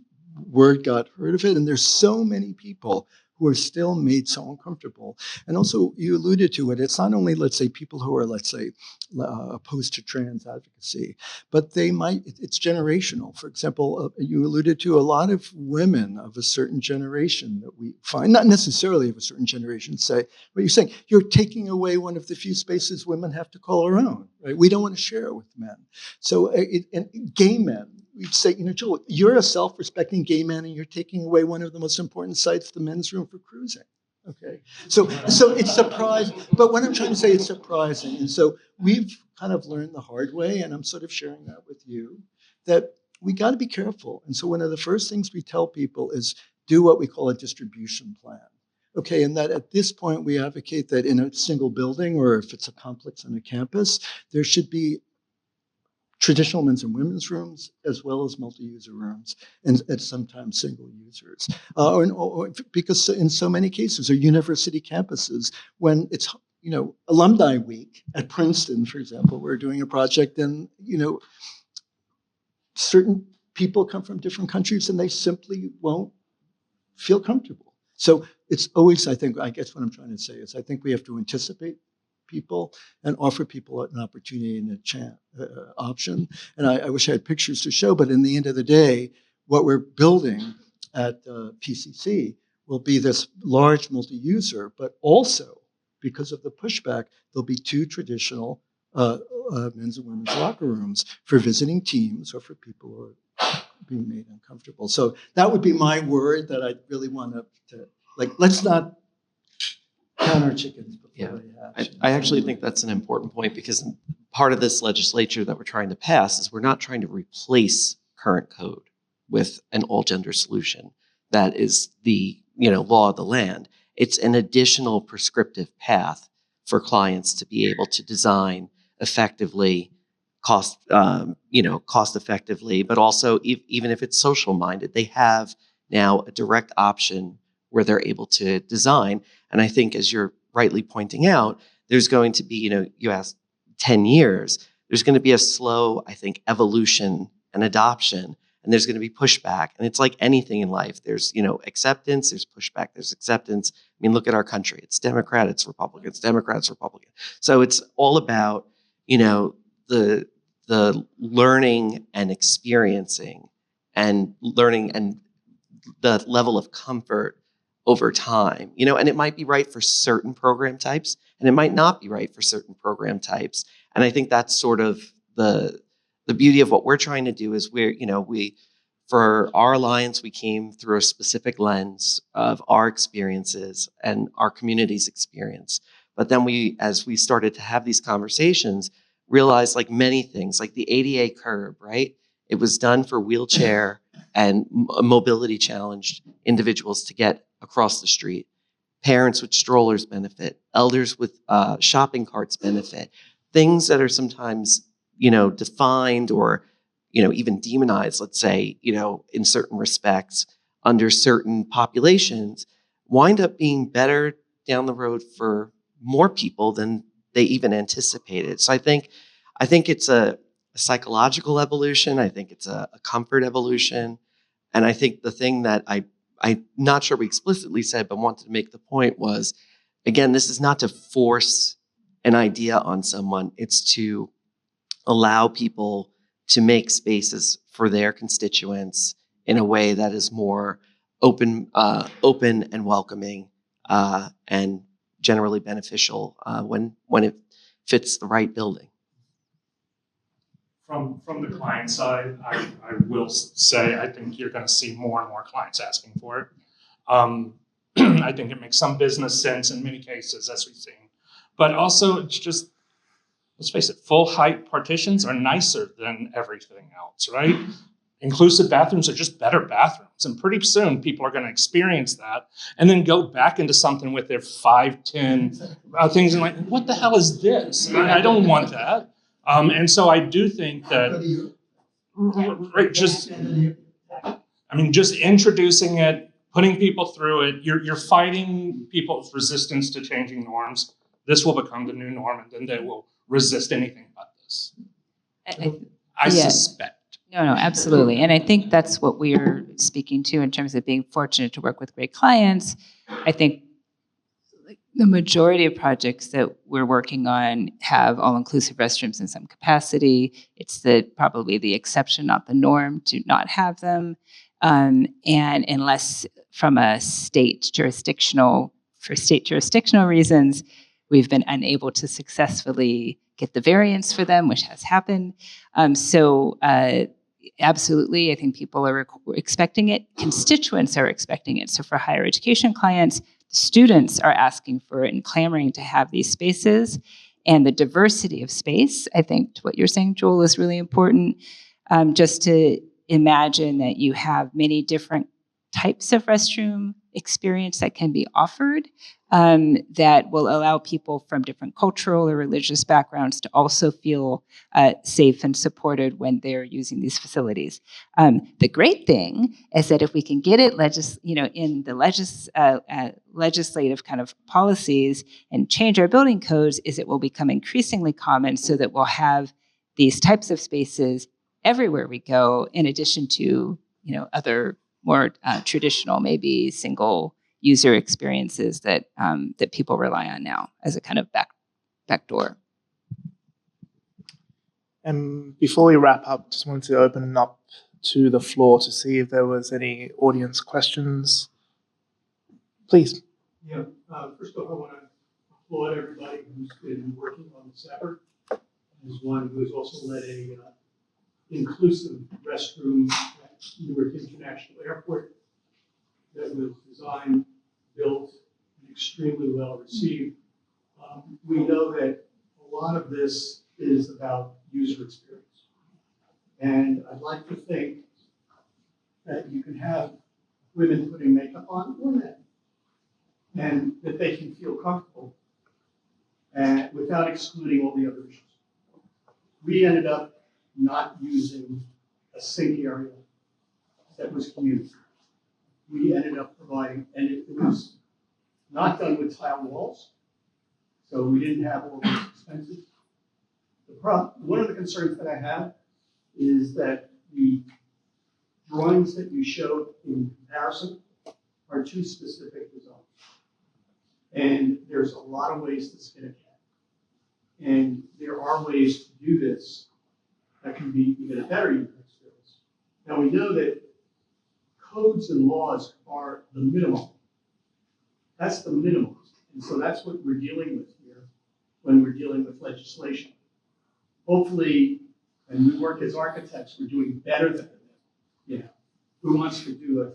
word got heard of it. And there's so many people who are still made so uncomfortable. And also, you alluded to it, it's not only, let's say, people who are, let's say, opposed to trans advocacy, but it's generational. For example, you alluded to a lot of women of a certain generation that we find, not necessarily of a certain generation, say, what you're saying, you're taking away one of the few spaces women have to call our own, right? We don't want to share it with men. So, and gay men, we'd say, Joel, you're a self-respecting gay man and you're taking away one of the most important sites, the men's room for cruising. Okay, so it's surprising, but what I'm trying to say, it's surprising. And so we've kind of learned the hard way, and I'm sort of sharing that with you, that we got to be careful. And so one of the first things we tell people is do what we call a distribution plan. Okay, and that at this point we advocate that in a single building, or if it's a complex on a campus, there should be traditional men's and women's rooms, as well as multi-user rooms, and sometimes single users. Because in so many cases, or university campuses, when it's alumni week at Princeton, for example, we're doing a project, and certain people come from different countries, and they simply won't feel comfortable. So it's always, I guess what I'm trying to say is, I think we have to anticipate people and offer people an opportunity and a option. And I wish I had pictures to show, but in the end of the day, what we're building at PCC will be this large multi-user, but also because of the pushback, there'll be 2 traditional men's and women's locker rooms for visiting teams or for people who are being made uncomfortable. So that would be my word that I really want to let's not count our chickens before they hatch. I actually think that's an important point, because part of this legislature that we're trying to pass is we're not trying to replace current code with an all-gender solution that is the law of the land. It's an additional prescriptive path for clients to be able to design effectively, cost effectively, but also even if it's social minded, they have now a direct option where they're able to design. And I think, as you're rightly pointing out, there's going to be, you asked 10 years, there's going to be a slow, I think, evolution and adoption, and there's going to be pushback. And it's like anything in life. There's, acceptance, there's pushback, there's acceptance. I mean, look at our country. It's Democrat, it's Republican, it's Democrat, it's Republican. So it's all about, the learning and experiencing and learning and the level of comfort over time, and it might be right for certain program types, and it might not be right for certain program types. And I think that's sort of the beauty of what we're trying to do is for our alliance, we came through a specific lens of our experiences and our community's experience. But then as we started to have these conversations, realized like many things, like the ADA curb, right? It was done for wheelchair and mobility challenged individuals to get across the street. Parents with strollers benefit, elders with shopping carts benefit. Things that are sometimes, defined or, even demonized, let's say, in certain respects under certain populations, wind up being better down the road for more people than they even anticipated. So I think it's a psychological evolution. I think it's a comfort evolution. And I think the thing that I'm not sure we explicitly said, but wanted to make the point was, again, this is not to force an idea on someone. It's to allow people to make spaces for their constituents in a way that is more open and welcoming, and generally beneficial when it fits the right building. From the client side, I will say I think you're going to see more and more clients asking for it. I think it makes some business sense in many cases, as we've seen. But also, it's just, let's face it, full height partitions are nicer than everything else, right? Inclusive bathrooms are just better bathrooms. And pretty soon, people are going to experience that and then go back into something with their 5, 10 things and like, what the hell is this? I don't want that. And so I do think that just introducing it, putting people through it, you're fighting people's resistance to changing norms. This will become the new norm, and then they will resist anything but this. I suspect. No, absolutely. And I think that's what we're speaking to in terms of being fortunate to work with great clients. I think the majority of projects that we're working on have all-inclusive restrooms in some capacity. It's probably the exception, not the norm, to not have them. And unless from a state jurisdictional reasons, we've been unable to successfully get the variance for them, which has happened. Absolutely, I think people are expecting it. Constituents are expecting it. So for higher education clients, students are asking for it and clamoring to have these spaces. And the diversity of space, I think what you're saying, Joel, is really important. Just to imagine that you have many different types of restroom experience that can be offered, that will allow people from different cultural or religious backgrounds to also feel safe and supported when they're using these facilities. The great thing is that if we can get it in the legislative kind of policies and change our building codes, is it will become increasingly common so that we'll have these types of spaces everywhere we go, in addition to other more traditional, maybe single user experiences that people rely on now as a kind of back door. And before we wrap up, just wanted to open up to the floor to see if there was any audience questions. Please. Yeah, first of all, I want to applaud everybody who's been working on this effort. As one who has also led a inclusive restroom at Newark International Airport that was designed, built, and extremely well received. We know that a lot of this is about user experience. And I'd like to think that you can have women putting makeup on or men, and that they can feel comfortable and without excluding all the other issues. We ended up not using a sink area that was community. We ended up providing, and it was not done with tile walls, so we didn't have all those expenses. One of the concerns that I have is that the drawings that you showed in comparison are too specific to zoning. And there's a lot of ways to skin a cat. And there are ways to do this that can be even a better user experience. Now we know that codes and laws are the minimum. That's the minimum. And so that's what we're dealing with here when we're dealing with legislation. Hopefully, and we work as architects, we're doing better than that. Who wants to do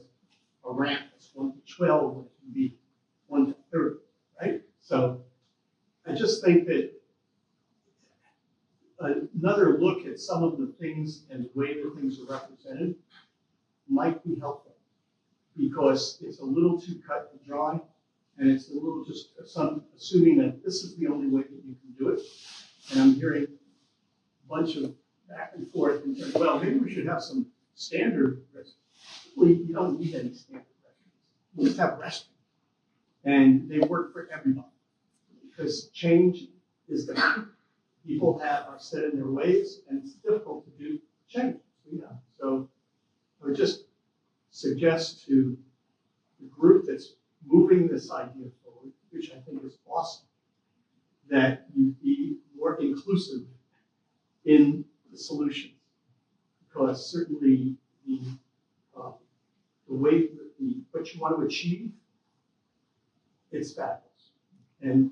a ramp that's 1 to 12 when it can be 1 to 30, right? So I just think that another look at some of the things and the way that things are represented might be helpful, because it's a little too cut and dry, and it's a little just assuming that this is the only way that you can do it. And I'm hearing a bunch of back and forth and saying, well, maybe we should have some standard restrooms. Well, you don't need any standard restrooms. You just have restrooms. And they work for everybody, because change is difficult. People are set in their ways, and it's difficult to do change. So I would just suggest to the group that's moving this idea forward, which I think is awesome, that you be more inclusive in the solutions, because certainly the way what you want to achieve, it's fabulous. And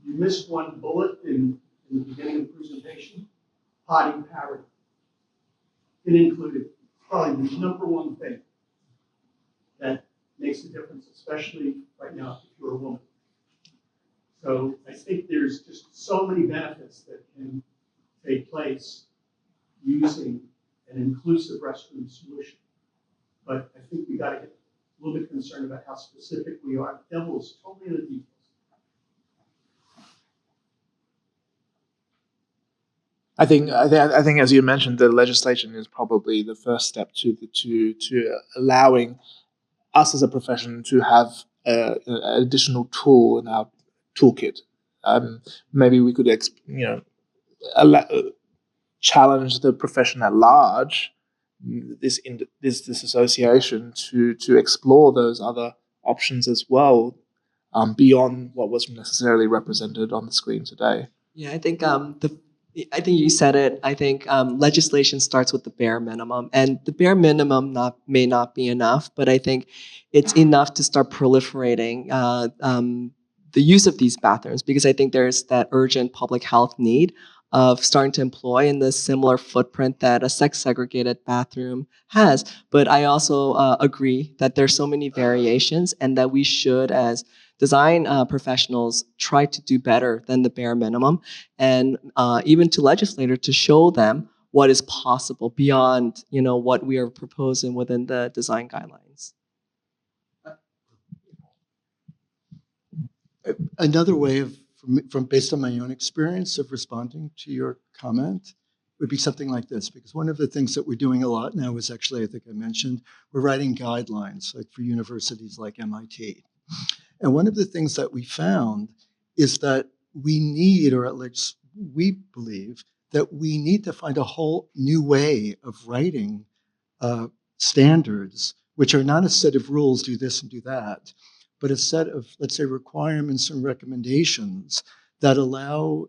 you missed one bullet in the beginning of the presentation: potty parity. It included probably the number one thing that makes a difference, especially right now if you're a woman. So I think there's just so many benefits that can take place using an inclusive restroom solution. But I think we got to get a little bit concerned about how specific we are. The devil is totally in the details. I think, as you mentioned, the legislation is probably the first step to allowing us as a profession to have an additional tool in our toolkit. Maybe we could, challenge the profession at large, this association, to explore those other options as well, beyond what was necessarily represented on the screen today. Yeah, I think you said it. I think legislation starts with the bare minimum, and the bare minimum may not be enough, but I think it's enough to start proliferating the use of these bathrooms, because I think there's that urgent public health need of starting to employ in the similar footprint that a sex-segregated bathroom has. But I also agree that there's so many variations, and that we should, as design professionals, try to do better than the bare minimum, and even to legislators, to show them what is possible beyond what we are proposing within the design guidelines. Another way of, from based on my own experience of responding to your comment, would be something like this. Because one of the things that we're doing a lot now is actually, I think I mentioned, we're writing guidelines, like for universities like MIT. And one of the things that we found is that we need, or at least we believe, that we need to find a whole new way of writing standards, which are not a set of rules, do this and do that, but a set of, let's say, requirements and recommendations that allow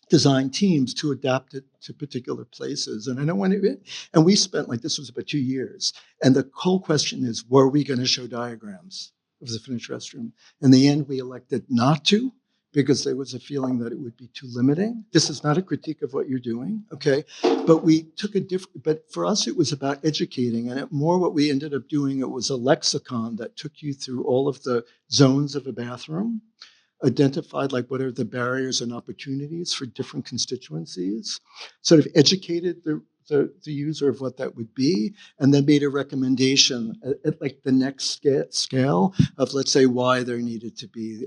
design teams to adapt it to particular places. And I don't want to, and we spent, like, this was about 2 years. And the whole question is, were we going to show diagrams of the finished restroom? In the end, we elected not to, because there was a feeling that it would be too limiting. This is not a critique of what you're doing, okay? But we took a different, but for us, it was about educating. And more what we ended up doing, it was a lexicon that took you through all of the zones of a bathroom, identified like what are the barriers and opportunities for different constituencies, sort of educated the user of what that would be, and then made a recommendation at like the next scale of, let's say, why there needed to be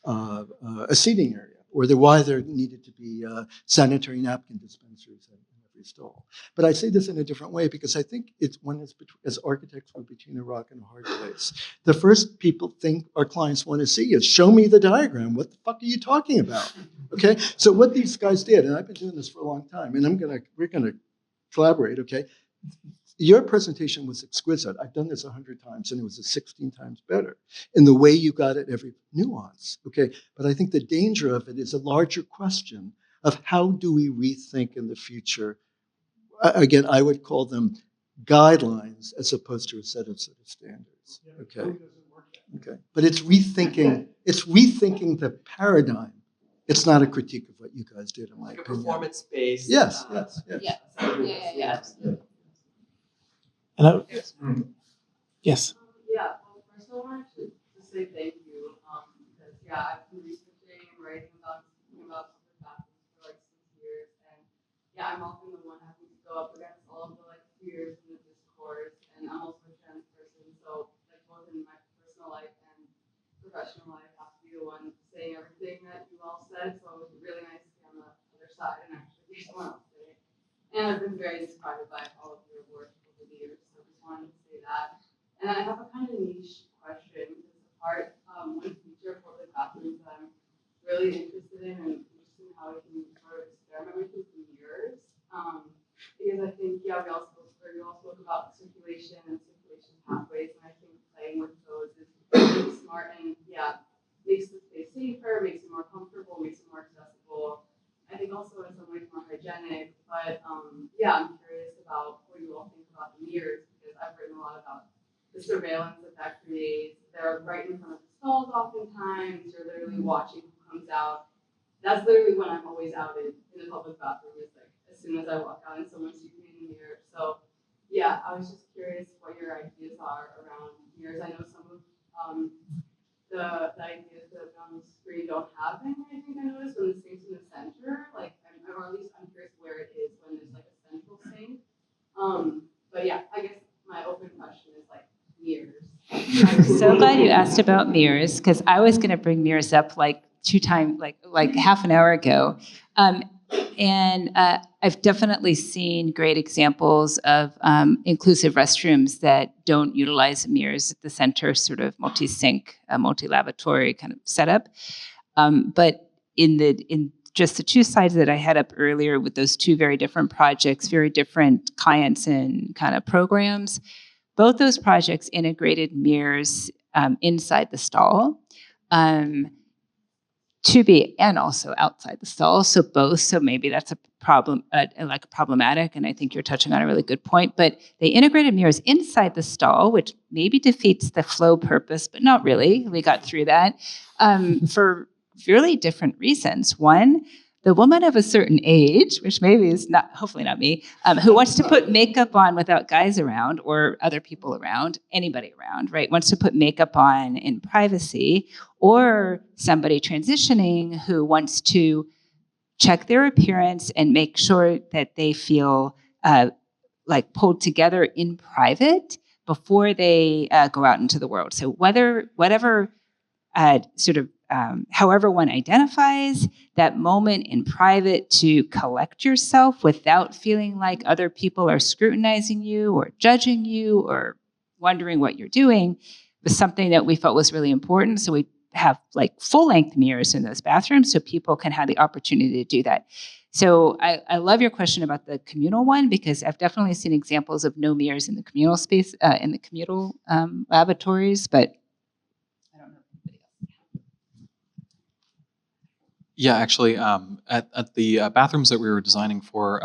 a seating area, or why there needed to be sanitary napkin dispensaries in every stall. But I say this in a different way, because I think it's one is, as architects, we're between a rock and a hard place. The first people think our clients want to see is, show me the diagram. What the fuck are you talking about? Okay, so what these guys did, and I've been doing this for a long time, and we're gonna collaborate, okay? Your presentation was exquisite. I've done this 100 times, and it was 16 times better in the way you got at every nuance, okay? But I think the danger of it is a larger question of how do we rethink in the future. Again, I would call them guidelines as opposed to a set of standards, okay? Okay, but it's rethinking the paradigm. It's not a critique of what you guys did, in my Like a opinion. performance-based. Yes. Yeah. Hello? Yes. Yeah, well, first I wanted to say thank you, because, yeah, I've been researching often the one having to go up against all of the like fears in the discourse, and I'm also a trans person, so like both in my personal life and professional life, I have to be the one saying everything that you all said. So it was really nice to be on the other side and actually be someone else say it. And I've been very inspired by all of your work over the years, so just wanted to say that. And I have a kind of niche question. It's a part, one feature of public bathrooms that I'm really interested in and interested in how we can sort of experiment with is the mirrors. Because I think, yeah, you all spoke about circulation and circulation pathways, and I think playing with those is really smart and, yeah, makes the space safer, makes it more comfortable, makes it more accessible. I think also in some ways more hygienic, but yeah, I'm curious about what you all think about the mirrors, because I've written a lot about the surveillance that creates. They're right in front of the stalls oftentimes, you're literally watching who comes out. That's literally when I'm always outed in a public bathroom, is like as soon as I walk out and someone sees me in the mirror. So yeah, I was just curious what your ideas are around mirrors. I know some of the ideas that are on the screen don't have any. I think I noticed when the sink's in the center, like, or at least I'm curious where it is when there's like a central sink. But yeah, I guess my open question is like mirrors. I'm so glad you asked about mirrors, because I was going to bring mirrors up like half an hour ago. And I've definitely seen great examples of inclusive restrooms that don't utilize mirrors at the center, sort of multi-sink, multi-lavatory kind of setup. But in just the two slides that I had up earlier with those two very different projects, very different clients and kind of programs, both those projects integrated mirrors inside the stall. And also outside the stall, so both. So maybe that's a problem, problematic, and I think you're touching on a really good point. But they integrated mirrors inside the stall, which maybe defeats the flow purpose, but not really. We got through that for really different reasons. One, the woman of a certain age, which maybe is not, hopefully not me, who wants to put makeup on without guys around or other people around, anybody around, right? Wants to put makeup on in privacy, or somebody transitioning who wants to check their appearance and make sure that they feel like pulled together in private before they go out into the world. So whatever however one identifies, that moment in private to collect yourself without feeling like other people are scrutinizing you or judging you or wondering what you're doing was something that we felt was really important. So we have like full-length mirrors in those bathrooms so people can have the opportunity to do that. So I love your question about the communal one, because I've definitely seen examples of no mirrors in the communal space, in the communal lavatories, but I don't know if anybody else. Yeah, actually, at the bathrooms that we were designing for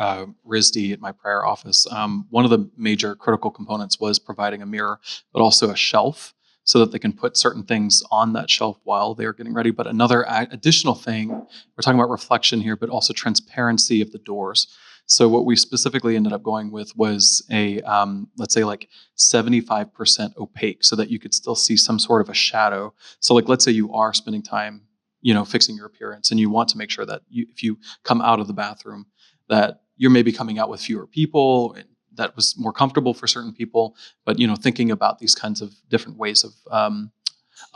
RISD at my prior office, one of the major critical components was providing a mirror, but also a shelf, so that they can put certain things on that shelf while they're getting ready. But another additional thing, we're talking about reflection here, but also transparency of the doors. So what we specifically ended up going with was a, let's say like 75% opaque, so that you could still see some sort of a shadow. So like, let's say you are spending time, fixing your appearance, and you want to make sure that if you come out of the bathroom, that you're maybe coming out with fewer people, and that was more comfortable for certain people. But, thinking about these kinds of different ways of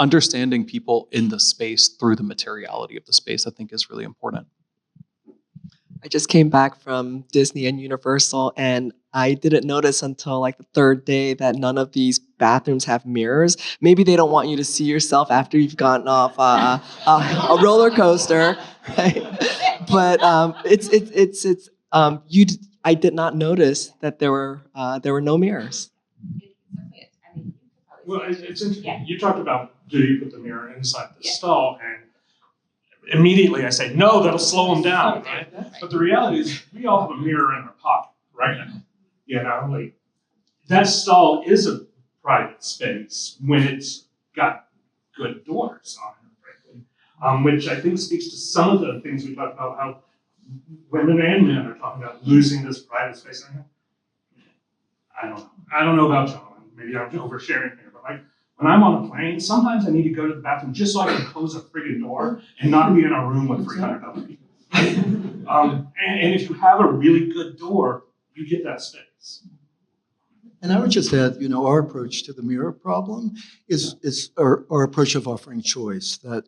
understanding people in the space through the materiality of the space, I think is really important. I just came back from Disney and Universal, and I didn't notice until like the third day that none of these bathrooms have mirrors. Maybe they don't want you to see yourself after you've gotten off a roller coaster, right? But I did not notice that there were no mirrors. Well, it's interesting. Yeah. You talked about, do you put the mirror inside the stall? And immediately I say, no, that'll slow them down, right? But the reality is we all have a mirror in our pocket right now. Like that stall is a private space when it's got good doors on it, frankly. Which I think speaks to some of the things we talked about, how women and men are talking about losing this private space. I don't know. I don't know about y'all. Maybe I'm oversharing here, but like when I'm on a plane, sometimes I need to go to the bathroom just so I can close a friggin' door and not be in a room with 300 other people. And if you have a really good door, you get that space. And I would just add, our approach to the mirror problem is our approach of offering choice, that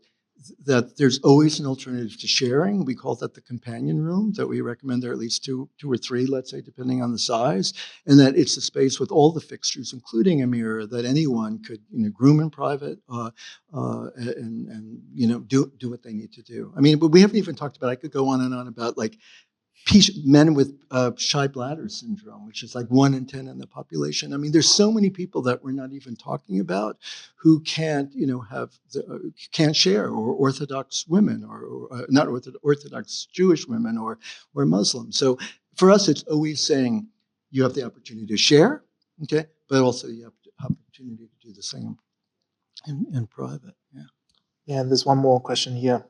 there's always an alternative to sharing. We call that the companion room, that we recommend there are at least two or three, let's say, depending on the size, and that it's a space with all the fixtures, including a mirror, that anyone could groom in private and do what they need to do. I mean, but we haven't even talked about, I could go on and on about like men with shy bladder syndrome, which is like 1 in 10 in the population. I mean, there's so many people that we're not even talking about who can't, can't share, or Orthodox women, or not Orthodox Jewish women, or Muslims. So for us, it's always saying you have the opportunity to share, okay, but also you have the opportunity to do the same in private. Yeah. Yeah, there's one more question here.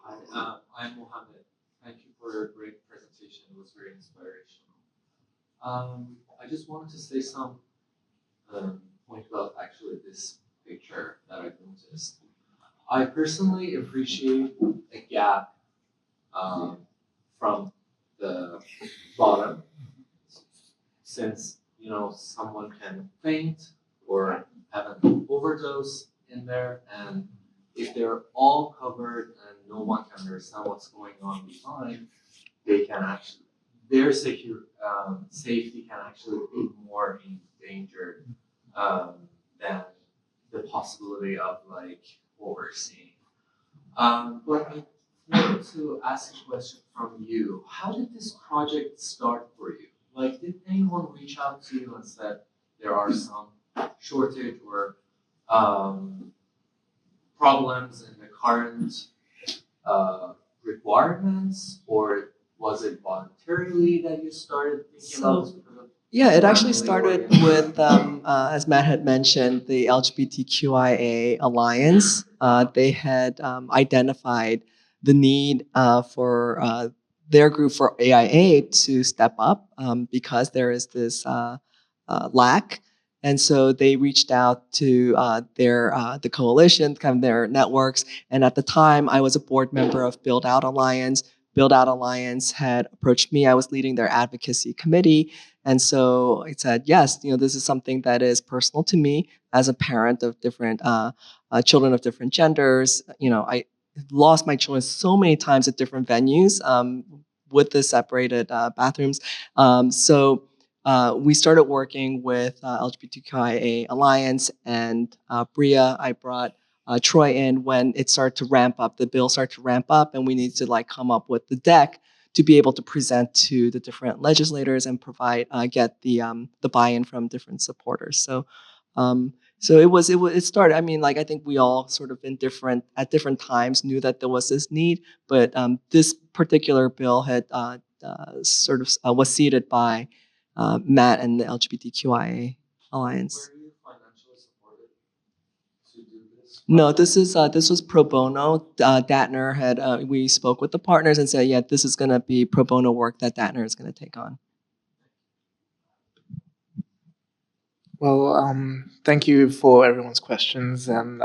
Hi, I'm Mohammed. Thank you for your great presentation. It was very inspirational. I just wanted to say some point about actually this picture that I've noticed. I personally appreciate a gap from the bottom, since someone can faint or have an overdose in there, and if they're all covered and no one can understand what's going on behind, they can actually, their safety can actually be more endangered than the possibility of like what we're seeing. But I wanted to ask a question from you. How did this project start for you? Like, did anyone reach out to you and said there are some shortage or problems in the current requirements, or was it voluntarily that you started thinking about this? Yeah, it actually started with, as Matt had mentioned, the LGBTQIA Alliance. They had identified the need for their group, for AIA, to step up because there is this lack. And so they reached out to the coalition, kind of their networks. And at the time, I was a board member of Build Out Alliance. Build Out Alliance had approached me. I was leading their advocacy committee. And so I said, yes, this is something that is personal to me as a parent of different children of different genders. I lost my children so many times at different venues with the separated bathrooms. So we started working with LGBTQIA Alliance and Bria. I brought Troy in when it started to ramp up. The bill started to ramp up, and we needed to come up with the deck to be able to present to the different legislators and provide get the buy-in from different supporters. So it started. I mean, I think we all sort of at different times knew that there was this need, but this particular bill had was seeded by Matt and the LGBTQIA Alliance. Were you financially supported to do this? No, this was pro bono. Datner had we spoke with the partners and said, yeah, this is going to be pro bono work that Datner is going to take on. Well, thank you for everyone's questions. And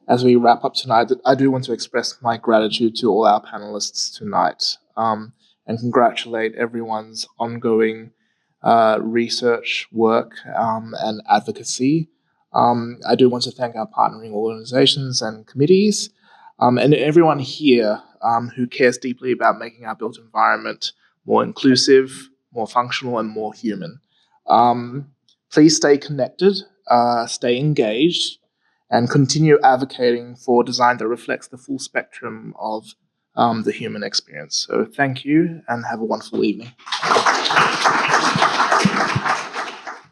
as we wrap up tonight, I do want to express my gratitude to all our panelists tonight and congratulate everyone's ongoing research work and advocacy. I do want to thank our partnering organizations and committees and everyone here who cares deeply about making our built environment more inclusive, more functional, and more human. Please stay connected, stay engaged, and continue advocating for design that reflects the full spectrum of the human experience. So thank you and have a wonderful evening.